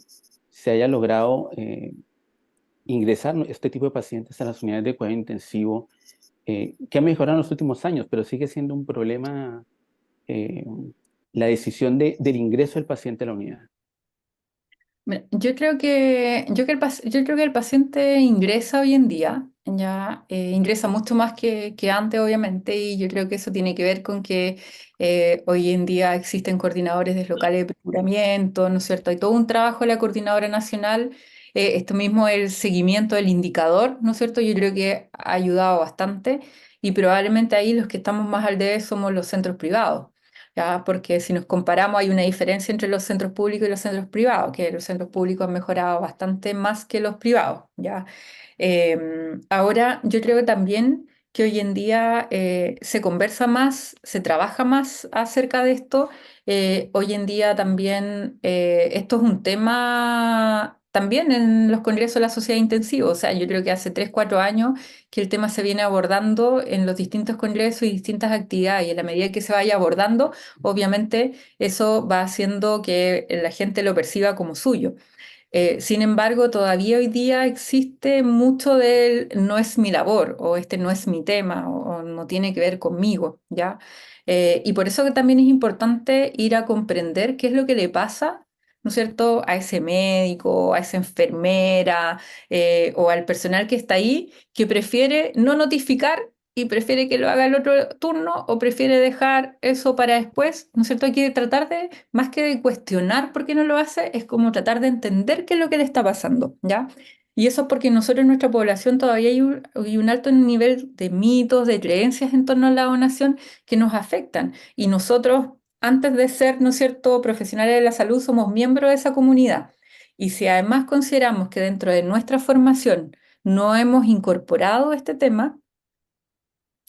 se haya logrado ingresar este tipo de pacientes a las unidades de cuidado intensivo, que ha mejorado en los últimos años, pero sigue siendo un problema eh, la decisión del ingreso del paciente a la unidad. Mira, yo creo que el paciente ingresa hoy en día, ya ingresa mucho más que antes, obviamente, y yo creo que eso tiene que ver con que hoy en día existen coordinadores locales de procuramiento, ¿no es cierto? Hay todo un trabajo de la Coordinadora Nacional, esto mismo, el seguimiento del indicador, ¿no es cierto? Yo creo que ha ayudado bastante y probablemente ahí los que estamos más al debe somos los centros privados. ¿Ya? Porque si nos comparamos hay una diferencia entre los centros públicos y los centros privados, que los centros públicos han mejorado bastante más que los privados, ¿ya? Ahora yo creo también que hoy en día se conversa más, se trabaja más acerca de esto. Hoy en día también esto es un tema también en los congresos de la sociedad intensiva. O sea, yo creo que hace 3 4 años que el tema se viene abordando en los distintos congresos y distintas actividades. Y a la medida que se vaya abordando, obviamente eso va haciendo que la gente lo perciba como suyo. Sin embargo, todavía hoy día existe mucho del no es mi labor o este no es mi tema o no tiene que ver conmigo, ¿ya? Y por eso que también es importante ir a comprender qué es lo que le pasa, ¿no es cierto?, a ese médico, a esa enfermera o al personal que está ahí que prefiere no notificar y prefiere que lo haga el otro turno o prefiere dejar eso para después, ¿no es cierto? Hay que tratar de, más que de cuestionar por qué no lo hace, es como tratar de entender qué es lo que le está pasando, ¿ya? Y eso es porque nosotros en nuestra población todavía hay un alto nivel de mitos, de creencias en torno a la donación que nos afectan. Y nosotros, antes de ser, ¿no es cierto?, profesionales de la salud, somos miembros de esa comunidad. Y si además consideramos que dentro de nuestra formación no hemos incorporado este tema,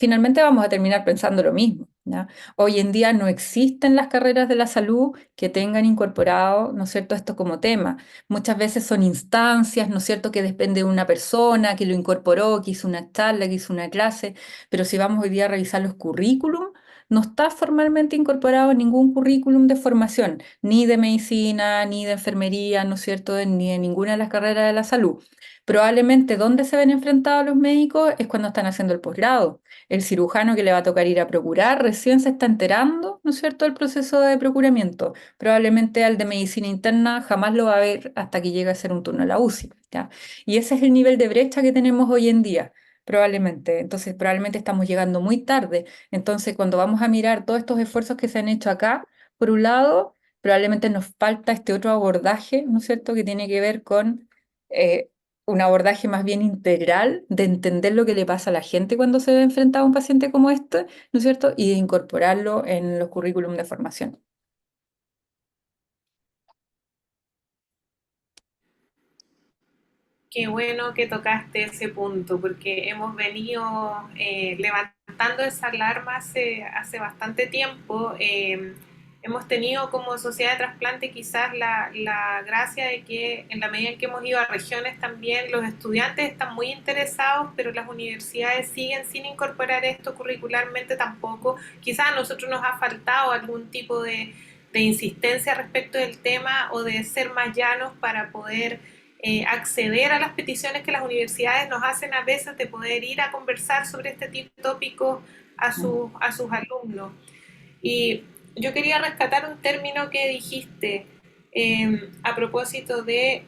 finalmente vamos a terminar pensando lo mismo, ¿ya? Hoy en día no existen las carreras de la salud que tengan incorporado, ¿no es cierto?, esto como tema. Muchas veces son instancias, ¿no es cierto?, que depende de una persona que lo incorporó, que hizo una charla, que hizo una clase, pero si vamos hoy día a revisar los currículum, no está formalmente incorporado ningún currículum de formación, ni de medicina, ni de enfermería, ¿no es cierto?, ni de ninguna de las carreras de la salud. Probablemente donde se ven enfrentados los médicos es cuando están haciendo el posgrado. El cirujano que le va a tocar ir a procurar recién se está enterando, ¿no es cierto?, del proceso de procuramiento. Probablemente al de medicina interna jamás lo va a ver hasta que llegue a hacer un turno a la UCI, ¿ya? Y ese es el nivel de brecha que tenemos hoy en día, probablemente. Entonces, probablemente estamos llegando muy tarde. Entonces, cuando vamos a mirar todos estos esfuerzos que se han hecho acá, por un lado, probablemente nos falta este otro abordaje, ¿no es cierto?, que tiene que ver con eh, un abordaje más bien integral de entender lo que le pasa a la gente cuando se ve enfrentada a un paciente como este, ¿no es cierto? Y de incorporarlo en los currículum de formación. Qué bueno que tocaste ese punto, porque hemos venido levantando esa alarma hace bastante tiempo. Hemos tenido como sociedad de trasplante quizás la gracia de que en la medida en que hemos ido a regiones también los estudiantes están muy interesados, pero las universidades siguen sin incorporar esto curricularmente tampoco. Quizás a nosotros nos ha faltado algún tipo de insistencia respecto del tema o de ser más llanos para poder acceder a las peticiones que las universidades nos hacen a veces de poder ir a conversar sobre este tipo de tópicos a sus alumnos. Y yo quería rescatar un término que dijiste a propósito de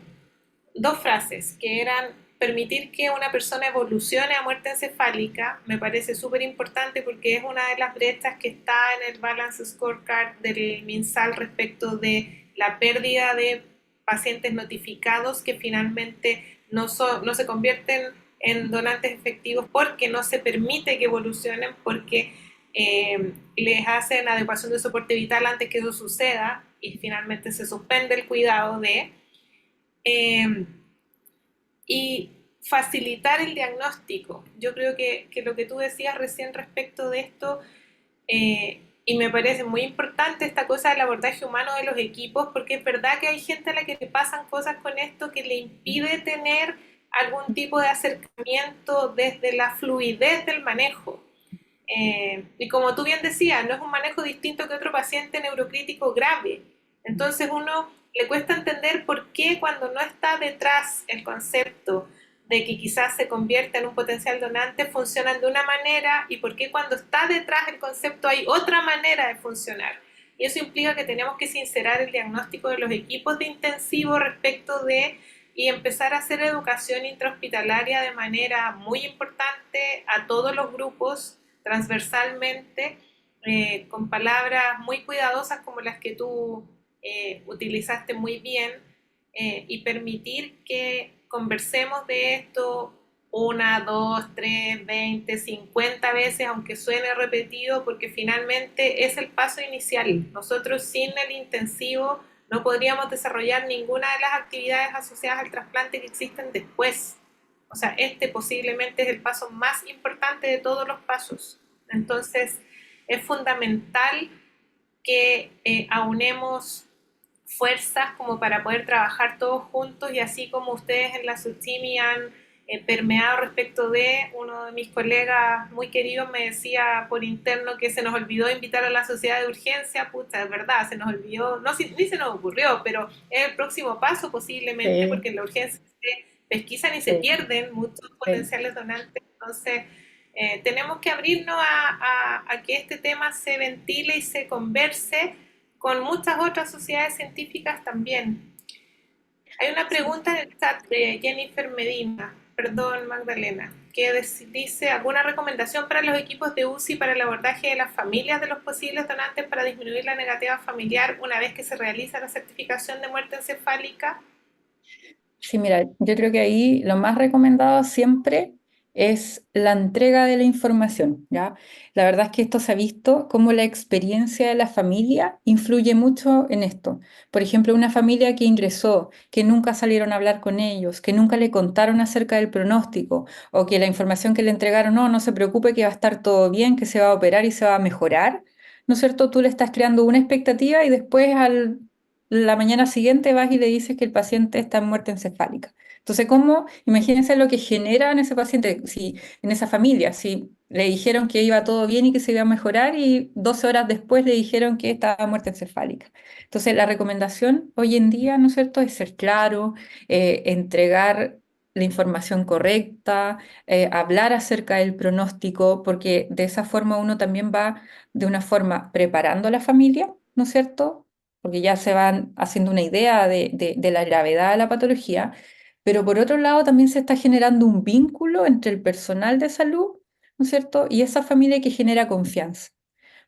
dos frases que eran permitir que una persona evolucione a muerte encefálica. Me parece súper importante porque es una de las brechas que está en el Balance Scorecard del MinSal respecto de la pérdida de pacientes notificados que finalmente no se convierten en donantes efectivos porque no se permite que evolucionen, porque les hacen adecuación de soporte vital antes que eso suceda y finalmente se suspende el cuidado de... Eh, y facilitar el diagnóstico. Yo creo que lo que tú decías recién respecto de esto, y me parece muy importante esta cosa del abordaje humano de los equipos, porque es verdad que hay gente a la que le pasan cosas con esto que le impide tener algún tipo de acercamiento desde la fluidez del manejo. Y como tú bien decías, no es un manejo distinto que otro paciente neurocrítico grave. Entonces uno le cuesta entender por qué cuando no está detrás el concepto de que quizás se convierta en un potencial donante funcionan de una manera y por qué cuando está detrás del concepto hay otra manera de funcionar. Y eso implica que tenemos que sincerar el diagnóstico de los equipos de intensivo respecto de y empezar a hacer educación intrahospitalaria de manera muy importante a todos los grupos transversalmente, con palabras muy cuidadosas como las que tú utilizaste muy bien, y permitir que conversemos de esto una, dos, tres, 20, 50 veces, aunque suene repetido, porque finalmente es el paso inicial. Nosotros sin el intensivo no podríamos desarrollar ninguna de las actividades asociadas al trasplante que existen después. O sea, este posiblemente es el paso más importante de todos los pasos. Entonces, es fundamental que aunemos fuerzas como para poder trabajar todos juntos y así como ustedes en la Subsimi han permeado respecto de, uno de mis colegas muy queridos me decía por interno que se nos olvidó invitar a la sociedad de urgencia, pucha, es verdad, se nos olvidó, no, ni se nos ocurrió, pero es el próximo paso posiblemente Sí, porque en la urgencia se pesquisan y se sí, pierden muchos sí. potenciales donantes, entonces tenemos que abrirnos a que este tema se ventile y se converse con muchas otras sociedades científicas también. Hay una pregunta en el chat de Jennifer Medina, perdón Magdalena, que dice alguna recomendación para los equipos de UCI para el abordaje de las familias de los posibles donantes para disminuir la negativa familiar una vez que se realiza la certificación de muerte encefálica. Sí, mira, yo creo que ahí lo más recomendado siempre es la entrega de la información, ¿ya? La verdad es que esto se ha visto cómo la experiencia de la familia influye mucho en esto. Por ejemplo, una familia que ingresó, que nunca salieron a hablar con ellos, que nunca le contaron acerca del pronóstico, o que la información que le entregaron, no, no se preocupe, que va a estar todo bien, que se va a operar y se va a mejorar, ¿no es cierto? Tú le estás creando una expectativa y después la mañana siguiente vas y le dices que el paciente está en muerte encefálica. Entonces, ¿cómo? Imagínense lo que genera en ese paciente, si, en esa familia, si le dijeron que iba todo bien y que se iba a mejorar y 12 horas después le dijeron que estaba muerte encefálica. Entonces, la recomendación hoy en día, ¿no es cierto?, es ser claro, entregar la información correcta, hablar acerca del pronóstico, porque de esa forma uno también va de una forma preparando a la familia, ¿no es cierto? Porque ya se van haciendo una idea de la gravedad de la patología, pero por otro lado también se está generando un vínculo entre el personal de salud, ¿no es cierto?, y esa familia que genera confianza.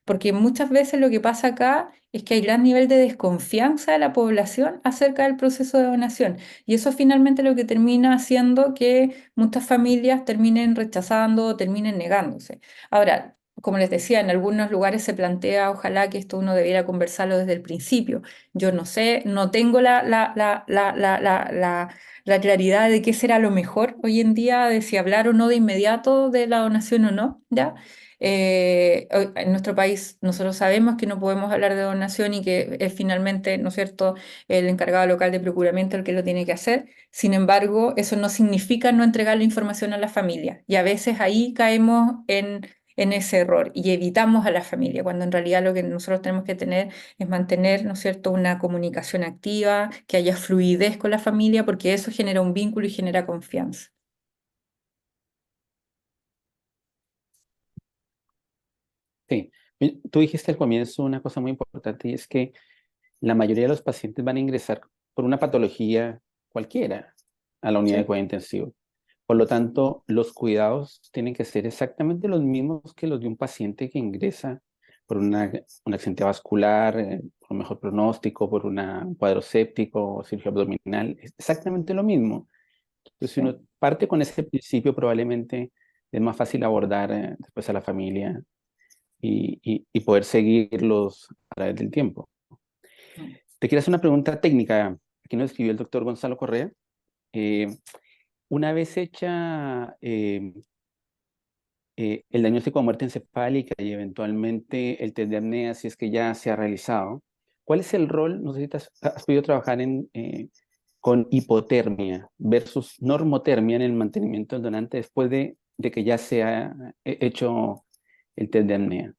Porque muchas veces lo que pasa acá es que hay gran nivel de desconfianza de la población acerca del proceso de donación. Y eso finalmente lo que termina haciendo que muchas familias terminen rechazando o terminen negándose. Ahora, como les decía, en algunos lugares se plantea, ojalá que esto uno debiera conversarlo desde el principio. Yo no sé, no tengo la claridad de qué será lo mejor hoy en día, de si hablar o no de inmediato de la donación o no, ¿ya? En nuestro país nosotros sabemos que no podemos hablar de donación y que es finalmente, ¿no es cierto?, el encargado local de procuramiento el que lo tiene que hacer. Sin embargo, eso no significa no entregar la información a la familia. Y a veces ahí caemos en ese error y evitamos a la familia, cuando en realidad lo que nosotros tenemos que tener es mantener, ¿no es cierto?, una comunicación activa, que haya fluidez con la familia, porque eso genera un vínculo y genera confianza. Sí, tú dijiste al comienzo una cosa muy importante y es que la mayoría de los pacientes van a ingresar por una patología cualquiera a la unidad de Sí, cuidado intensivo. Por lo tanto, los cuidados tienen que ser exactamente los mismos que los de un paciente que ingresa por un accidente vascular, por un mejor pronóstico, por un cuadro séptico o cirugía abdominal. Es exactamente lo mismo. Entonces, si sí. uno parte con ese principio, probablemente es más fácil abordar después a la familia y poder seguirlos a través del tiempo. Te quiero hacer una pregunta técnica. Aquí nos escribió el doctor Gonzalo Correa. Eh, una vez hecha el diagnóstico de muerte encefálica y eventualmente el test de apnea, si es que ya se ha realizado, ¿cuál es el rol? No sé si has podido trabajar con hipotermia versus normotermia en el mantenimiento del donante después de que ya se ha hecho el test de apnea.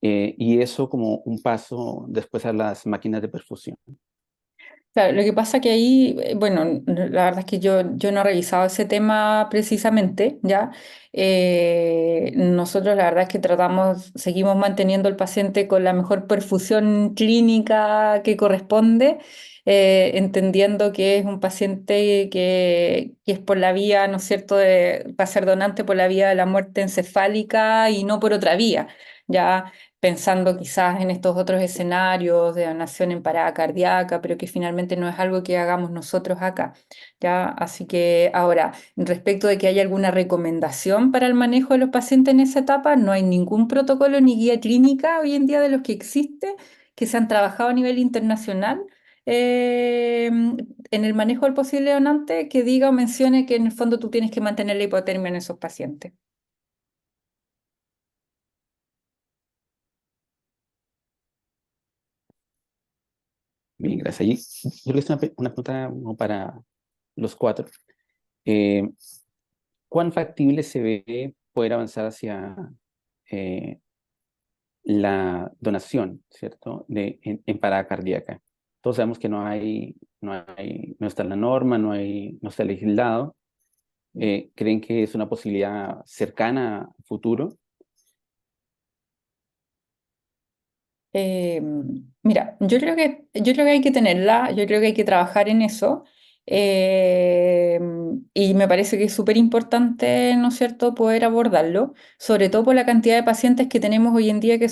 Y eso como un paso después a las máquinas de perfusión. Claro, lo que pasa que ahí, bueno, la verdad es que yo no he revisado ese tema precisamente, ¿ya? Nosotros la verdad es que tratamos, seguimos manteniendo al paciente con la mejor perfusión clínica que corresponde, entendiendo que es un paciente que es por la vía, ¿no es cierto?, va a ser donante por la vía de la muerte encefálica y no por otra vía, ¿ya? Pensando quizás en estos otros escenarios de donación en parada cardíaca, pero que finalmente no es algo que hagamos nosotros acá, ¿ya? Así que ahora, respecto de que haya alguna recomendación para el manejo de los pacientes en esa etapa, no hay ningún protocolo ni guía clínica hoy en día de los que existe, que se han trabajado a nivel internacional. En el manejo del posible donante que diga o mencione que en el fondo tú tienes que mantener la hipotermia en esos pacientes. Bien, gracias. Yo creo que es una pregunta como para los cuatro. Eh, ¿Cuán factible se ve poder avanzar hacia eh, la donación, ¿cierto?, en parada cardíaca? Todos sabemos que no está en la norma, no está legislado. ¿Creen que es una posibilidad cercana a futuro? Eh, Mira, yo creo que hay que tenerla, yo creo que hay que trabajar en eso. eh, y me parece que es súper importante, ¿no es cierto?, poder abordarlo, sobre todo por la cantidad de pacientes que tenemos hoy en día que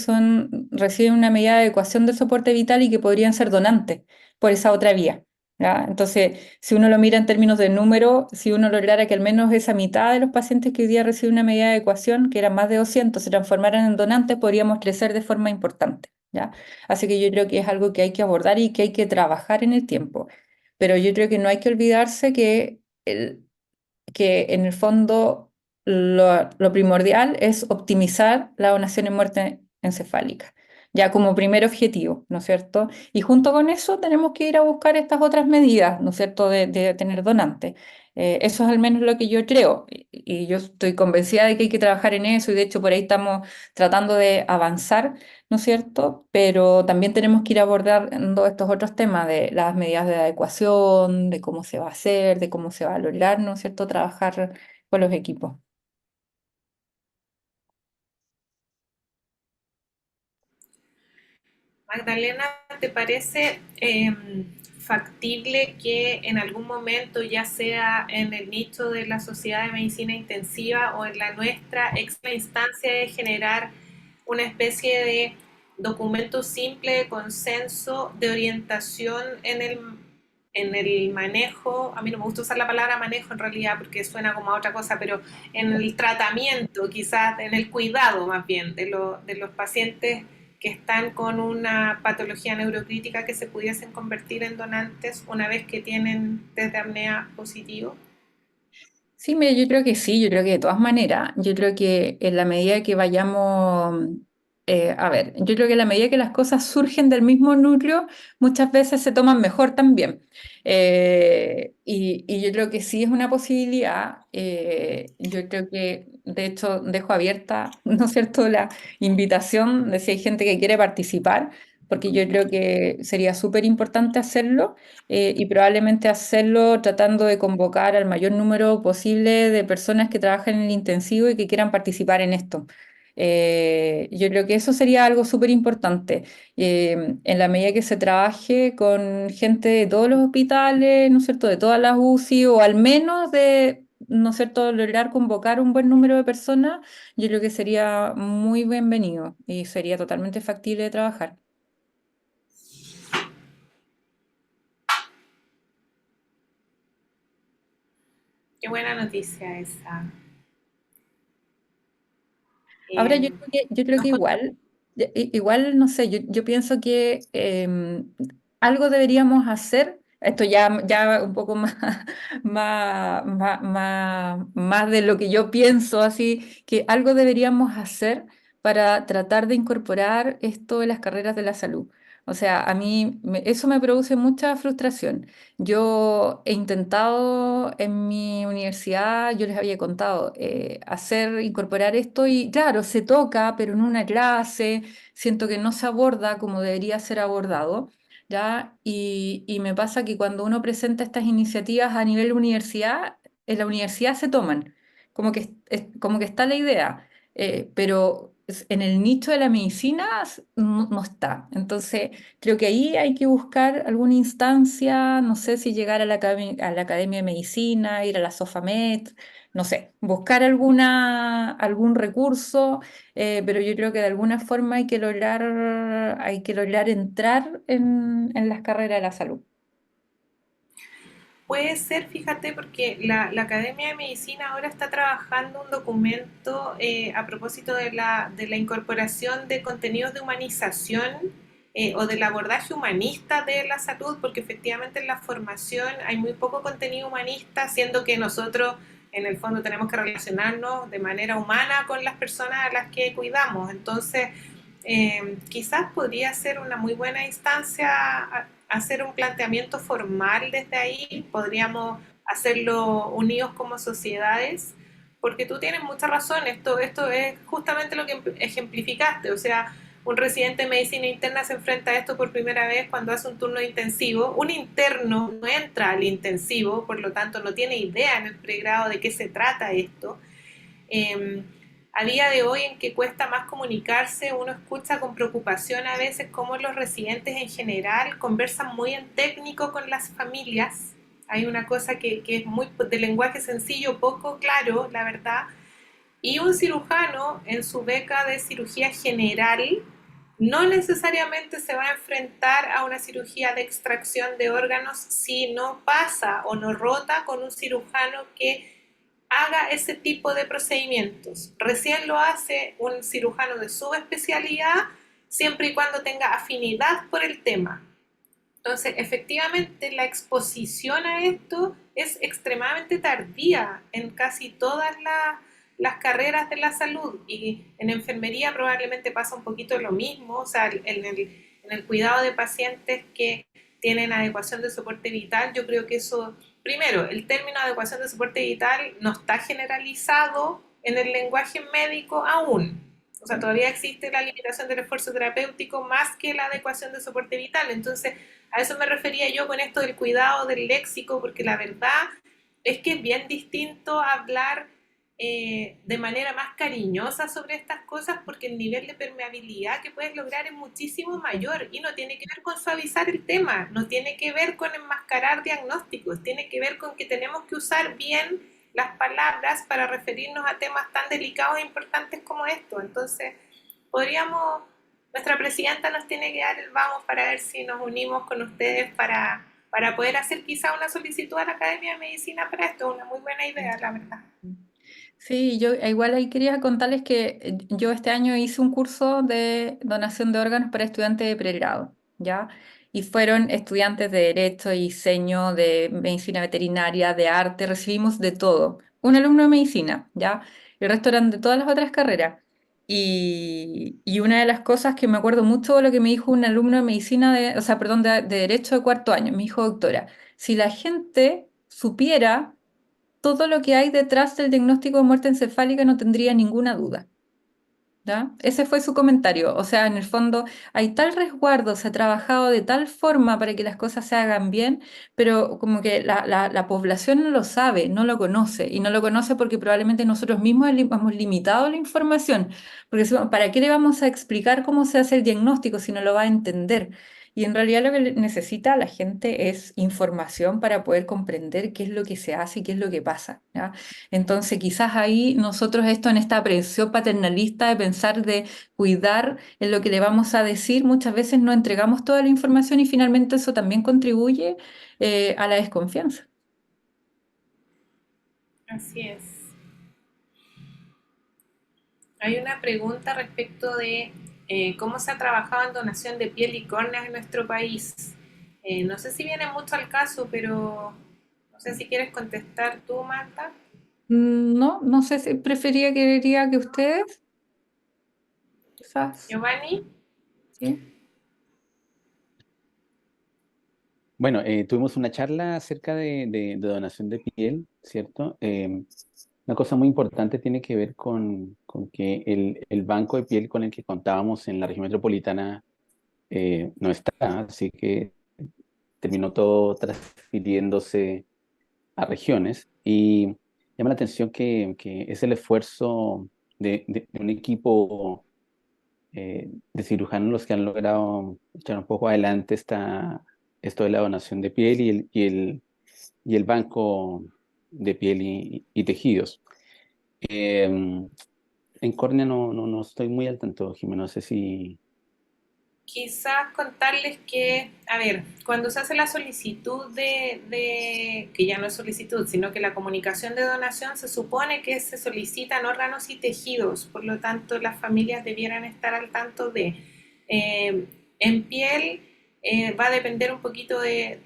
reciben una medida de adecuación del soporte vital y que podrían ser donantes por esa otra vía. ¿Ya? Entonces, si uno lo mira en términos de número, si uno lograra que al menos esa mitad de los pacientes que hoy día reciben una medida de adecuación, que eran más de 200, se transformaran en donantes, podríamos crecer de forma importante. ¿Ya? Así que yo creo que es algo que hay que abordar y que hay que trabajar en el tiempo. Pero yo creo que no hay que olvidarse que en el fondo lo primordial es optimizar la donación en muerte encefálica, ya como primer objetivo, ¿no es cierto? Y junto con eso tenemos que ir a buscar estas otras medidas, ¿no es cierto?, de tener donantes. Eso es al menos lo que yo creo y yo estoy convencida de que hay que trabajar en eso y de hecho por ahí estamos tratando de avanzar, ¿no es cierto? Pero también tenemos que ir abordando estos otros temas de las medidas de adecuación, de cómo se va a hacer, de cómo se va a lograr, ¿no es cierto?, trabajar con los equipos. Magdalena, ¿te parece factible que en algún momento, ya sea en el nicho de la Sociedad de Medicina Intensiva o en la nuestra, exista la instancia de generar una especie de documento simple de consenso, de orientación en el manejo? A mí no me gusta usar la palabra manejo en realidad porque suena como a otra cosa, pero en el tratamiento, quizás en el cuidado más bien de los pacientes que están con una patología neurocrítica que se pudiesen convertir en donantes una vez que tienen test de apnea positivo? Sí, mira, yo creo que sí, yo creo que de todas maneras, yo creo que en la medida que vayamos, a ver, yo creo que en la medida que las cosas surgen del mismo núcleo, muchas veces se toman mejor también. Y yo creo que sí es una posibilidad. Yo creo que, de hecho, dejo abierta, ¿no es cierto?, la invitación de si hay gente que quiere participar, porque yo creo que sería súper importante hacerlo y probablemente hacerlo tratando de convocar al mayor número posible de personas que trabajan en el intensivo y que quieran participar en esto. Yo creo que eso sería algo súper importante. En la medida que se trabaje con gente de todos los hospitales, ¿no es cierto?, de todas las UCI, o al menos de, ¿no es cierto?, lograr convocar un buen número de personas, yo creo que sería muy bienvenido y sería totalmente factible de trabajar. Qué buena noticia esa. Ahora Eh, yo creo que nos igual, no sé, yo pienso que algo deberíamos hacer, esto ya un poco más, más de lo que yo pienso, así que algo deberíamos hacer para tratar de incorporar esto en las carreras de la salud. O sea, a mí eso me produce mucha frustración. Yo he intentado en mi universidad, yo les había contado, incorporar esto y claro, se toca, pero en una clase siento que no se aborda como debería ser abordado. ¿ya? Y me pasa que cuando uno presenta estas iniciativas a nivel universidad, en la universidad se toman, como que, como que está la idea, pero en el nicho de la medicina no, no está. Entonces, creo que ahí hay que buscar alguna instancia, no sé si llegar a la Academia de Medicina, ir a la Sofamed, no sé, buscar algún recurso, pero yo creo que de alguna forma hay que lograr entrar en las carreras de la salud. Puede ser, fíjate, porque la Academia de Medicina ahora está trabajando un documento a propósito de la incorporación de contenidos de humanización o del abordaje humanista de la salud, porque efectivamente en la formación hay muy poco contenido humanista, siendo que nosotros en el fondo tenemos que relacionarnos de manera humana con las personas a las que cuidamos. Entonces, quizás podría ser una muy buena instancia hacer un planteamiento formal desde ahí, podríamos hacerlo unidos como sociedades, porque tú tienes mucha razón, esto es justamente lo que ejemplificaste, o sea, un residente de medicina interna se enfrenta a esto por primera vez cuando hace un turno intensivo, un interno no entra al intensivo, por lo tanto no tiene idea en el pregrado de qué se trata esto. Eh, a día de hoy en que cuesta más comunicarse, uno escucha con preocupación a veces cómo los residentes en general conversan muy en técnico con las familias. Hay una cosa que es muy de lenguaje sencillo, poco claro, la verdad. Y un cirujano en su beca de cirugía general no necesariamente se va a enfrentar a una cirugía de extracción de órganos si no pasa o no rota con un cirujano que haga ese tipo de procedimientos. Recién lo hace un cirujano de subespecialidad, siempre y cuando tenga afinidad por el tema. Entonces, efectivamente, la exposición a esto es extremadamente tardía en casi todas las carreras de la salud y en enfermería probablemente pasa un poquito lo mismo, o sea, en el cuidado de pacientes que tienen adecuación de soporte vital, yo creo que eso, primero, el término adecuación de soporte vital no está generalizado en el lenguaje médico aún. O sea, todavía existe la limitación del esfuerzo terapéutico más que la adecuación de soporte vital. Entonces, a eso me refería yo con esto del cuidado del léxico, porque la verdad es que es bien distinto hablar de manera más cariñosa sobre estas cosas porque el nivel de permeabilidad que puedes lograr es muchísimo mayor y no tiene que ver con suavizar el tema, no tiene que ver con enmascarar diagnósticos, tiene que ver con que tenemos que usar bien las palabras para referirnos a temas tan delicados e importantes como esto. Entonces, podríamos, nuestra presidenta nos tiene que dar el vamos para ver si nos unimos con ustedes para poder hacer quizá una solicitud a la Academia de Medicina para esto. Es una muy buena idea, la verdad. Sí, yo igual ahí quería contarles que yo este año hice un curso de donación de órganos para estudiantes de pregrado, ¿ya? Y fueron estudiantes de Derecho, de Diseño, de Medicina Veterinaria, de Arte, recibimos de todo. Un alumno de Medicina, ¿ya? El resto eran de todas las otras carreras. Y una de las cosas que me acuerdo mucho de lo que me dijo un alumno de Medicina, o sea, perdón, de Derecho de cuarto año, me dijo, doctora, si la gente supiera todo lo que hay detrás del diagnóstico de muerte encefálica no tendría ninguna duda. ¿Ya? Ese fue su comentario. O sea, en el fondo hay tal resguardo, se ha trabajado de tal forma para que las cosas se hagan bien, pero como que la población no lo sabe, no lo conoce, y no lo conoce porque probablemente nosotros mismos hemos limitado la información, porque ¿para qué le vamos a explicar cómo se hace el diagnóstico si no lo va a entender? Y en realidad lo que necesita la gente es información para poder comprender qué es lo que se hace y qué es lo que pasa, ¿ya? Entonces, quizás ahí nosotros esto en esta aprehensión paternalista de pensar de cuidar en lo que le vamos a decir, muchas veces no entregamos toda la información y finalmente eso también contribuye a la desconfianza. Así es. Hay una pregunta respecto de cómo se ha trabajado en donación de piel y córneas en nuestro país. No sé si viene mucho al caso, pero no sé si quieres contestar tú, Marta. No, no sé si quería que ustedes, quizás, Giovanni. ¿sí? Bueno, tuvimos una charla acerca de donación de piel, ¿cierto? Una cosa muy importante tiene que ver con que el banco de piel con el que contábamos en la región metropolitana no está, así que terminó todo transfiriéndose a regiones y llama la atención que es el esfuerzo de un equipo de cirujanos los que han logrado echar un poco adelante esto de la donación de piel y el banco de piel y tejidos. Eh, en córnea no estoy muy al tanto, Jimena, no sé si... Quizás contarles que, a ver, cuando se hace la solicitud que ya no es solicitud, sino que la comunicación de donación, se supone que se solicitan órganos y tejidos, por lo tanto las familias debieran estar al tanto en piel, va a depender un poquito de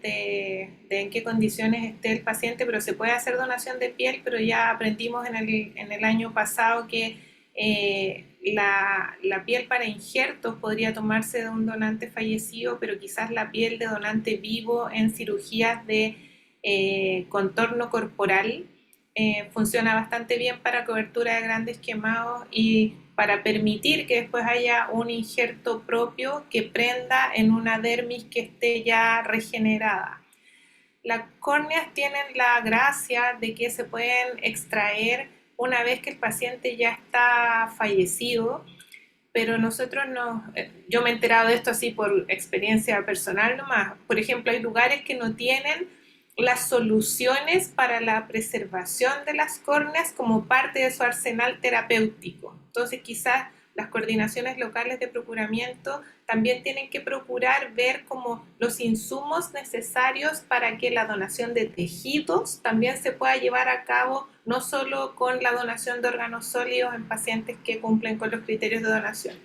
en qué condiciones esté el paciente, pero se puede hacer donación de piel, pero ya aprendimos en el año pasado que la piel para injertos podría tomarse de un donante fallecido, pero quizás la piel de donante vivo en cirugías de contorno corporal funciona bastante bien para cobertura de grandes quemados y para permitir que después haya un injerto propio que prenda en una dermis que esté ya regenerada. Las córneas tienen la gracia de que se pueden extraer una vez que el paciente ya está fallecido, pero yo me he enterado de esto así por experiencia personal nomás. Por ejemplo, hay lugares que no tienen las soluciones para la preservación de las córneas como parte de su arsenal terapéutico. Entonces, quizás las coordinaciones locales de procuramiento también tienen que procurar ver como los insumos necesarios para que la donación de tejidos también se pueda llevar a cabo, no solo con la donación de órganos sólidos en pacientes que cumplen con los criterios de donación.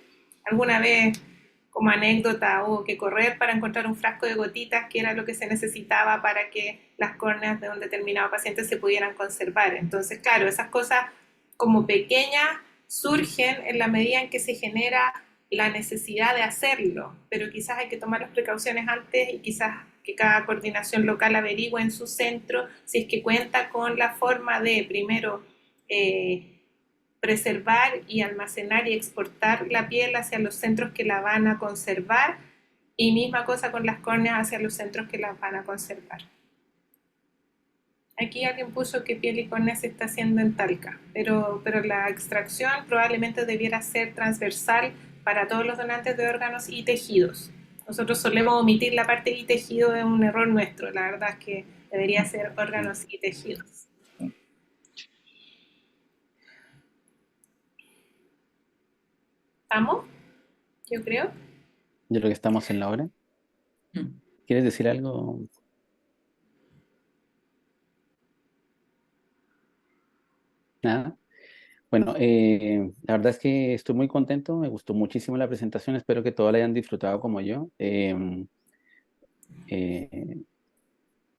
Alguna vez, como anécdota, hubo que correr para encontrar un frasco de gotitas, que era lo que se necesitaba para que las córneas de un determinado paciente se pudieran conservar. Entonces, claro, esas cosas como pequeñas surgen en la medida en que se genera la necesidad de hacerlo, pero quizás hay que tomar las precauciones antes y quizás que cada coordinación local averigüe en su centro si es que cuenta con la forma de, primero, preservar y almacenar y exportar la piel hacia los centros que la van a conservar y misma cosa con las córneas hacia los centros que las van a conservar. Aquí alguien puso que piel y córnea se está haciendo en Talca, pero la extracción probablemente debiera ser transversal para todos los donantes de órganos y tejidos. Nosotros solemos omitir la parte y tejido, es un error nuestro, la verdad es que debería ser órganos y tejidos. ¿Vamos? Yo creo. Yo creo que estamos en la hora. ¿Quieres decir algo? Nada. Bueno, la verdad es que estoy muy contento, me gustó muchísimo la presentación, espero que todos la hayan disfrutado como yo. Eh,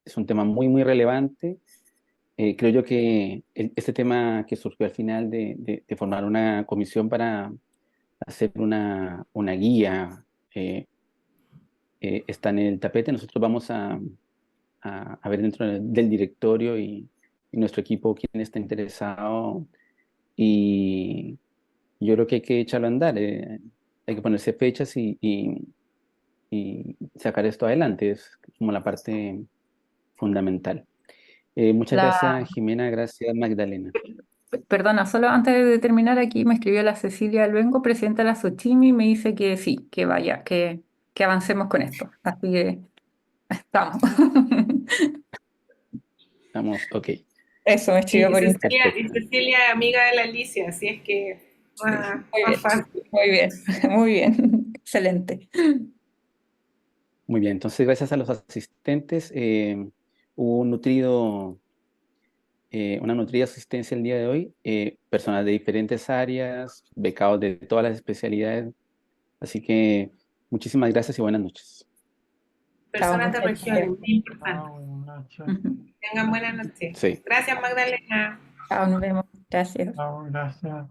es un tema muy, muy relevante. Creo yo que este tema que surgió al final de formar una comisión para hacer una guía está en el tapete. Nosotros vamos a ver dentro del directorio y nuestro equipo quién está interesado y yo creo que hay que echarlo a andar. Hay que ponerse fechas y sacar esto adelante. Es como la parte fundamental. Muchas La, gracias, Jimena. Gracias, Magdalena. Perdona, solo antes de terminar aquí me escribió la Cecilia Luengo, presidenta de la Sochimi, y me dice que sí, que vaya, que avancemos con esto. Así que estamos. Vamos, ok. Eso me escribió por Instagram. Y Perfecto. Cecilia es amiga de la Alicia, así es que Sí, muy más bien, fácil. muy bien, muy bien. Excelente. Muy bien. Entonces, gracias a los asistentes, hubo una nutrida asistencia el día de hoy. Personas de diferentes áreas, becados de todas las especialidades. Así que muchísimas gracias y buenas noches. Chao, Personas de muchas regiones, gracias. muy importante. Ujú. Tengan buenas noches. Sí. Gracias, Magdalena. Chao, nos vemos. Gracias. Chao, gracias.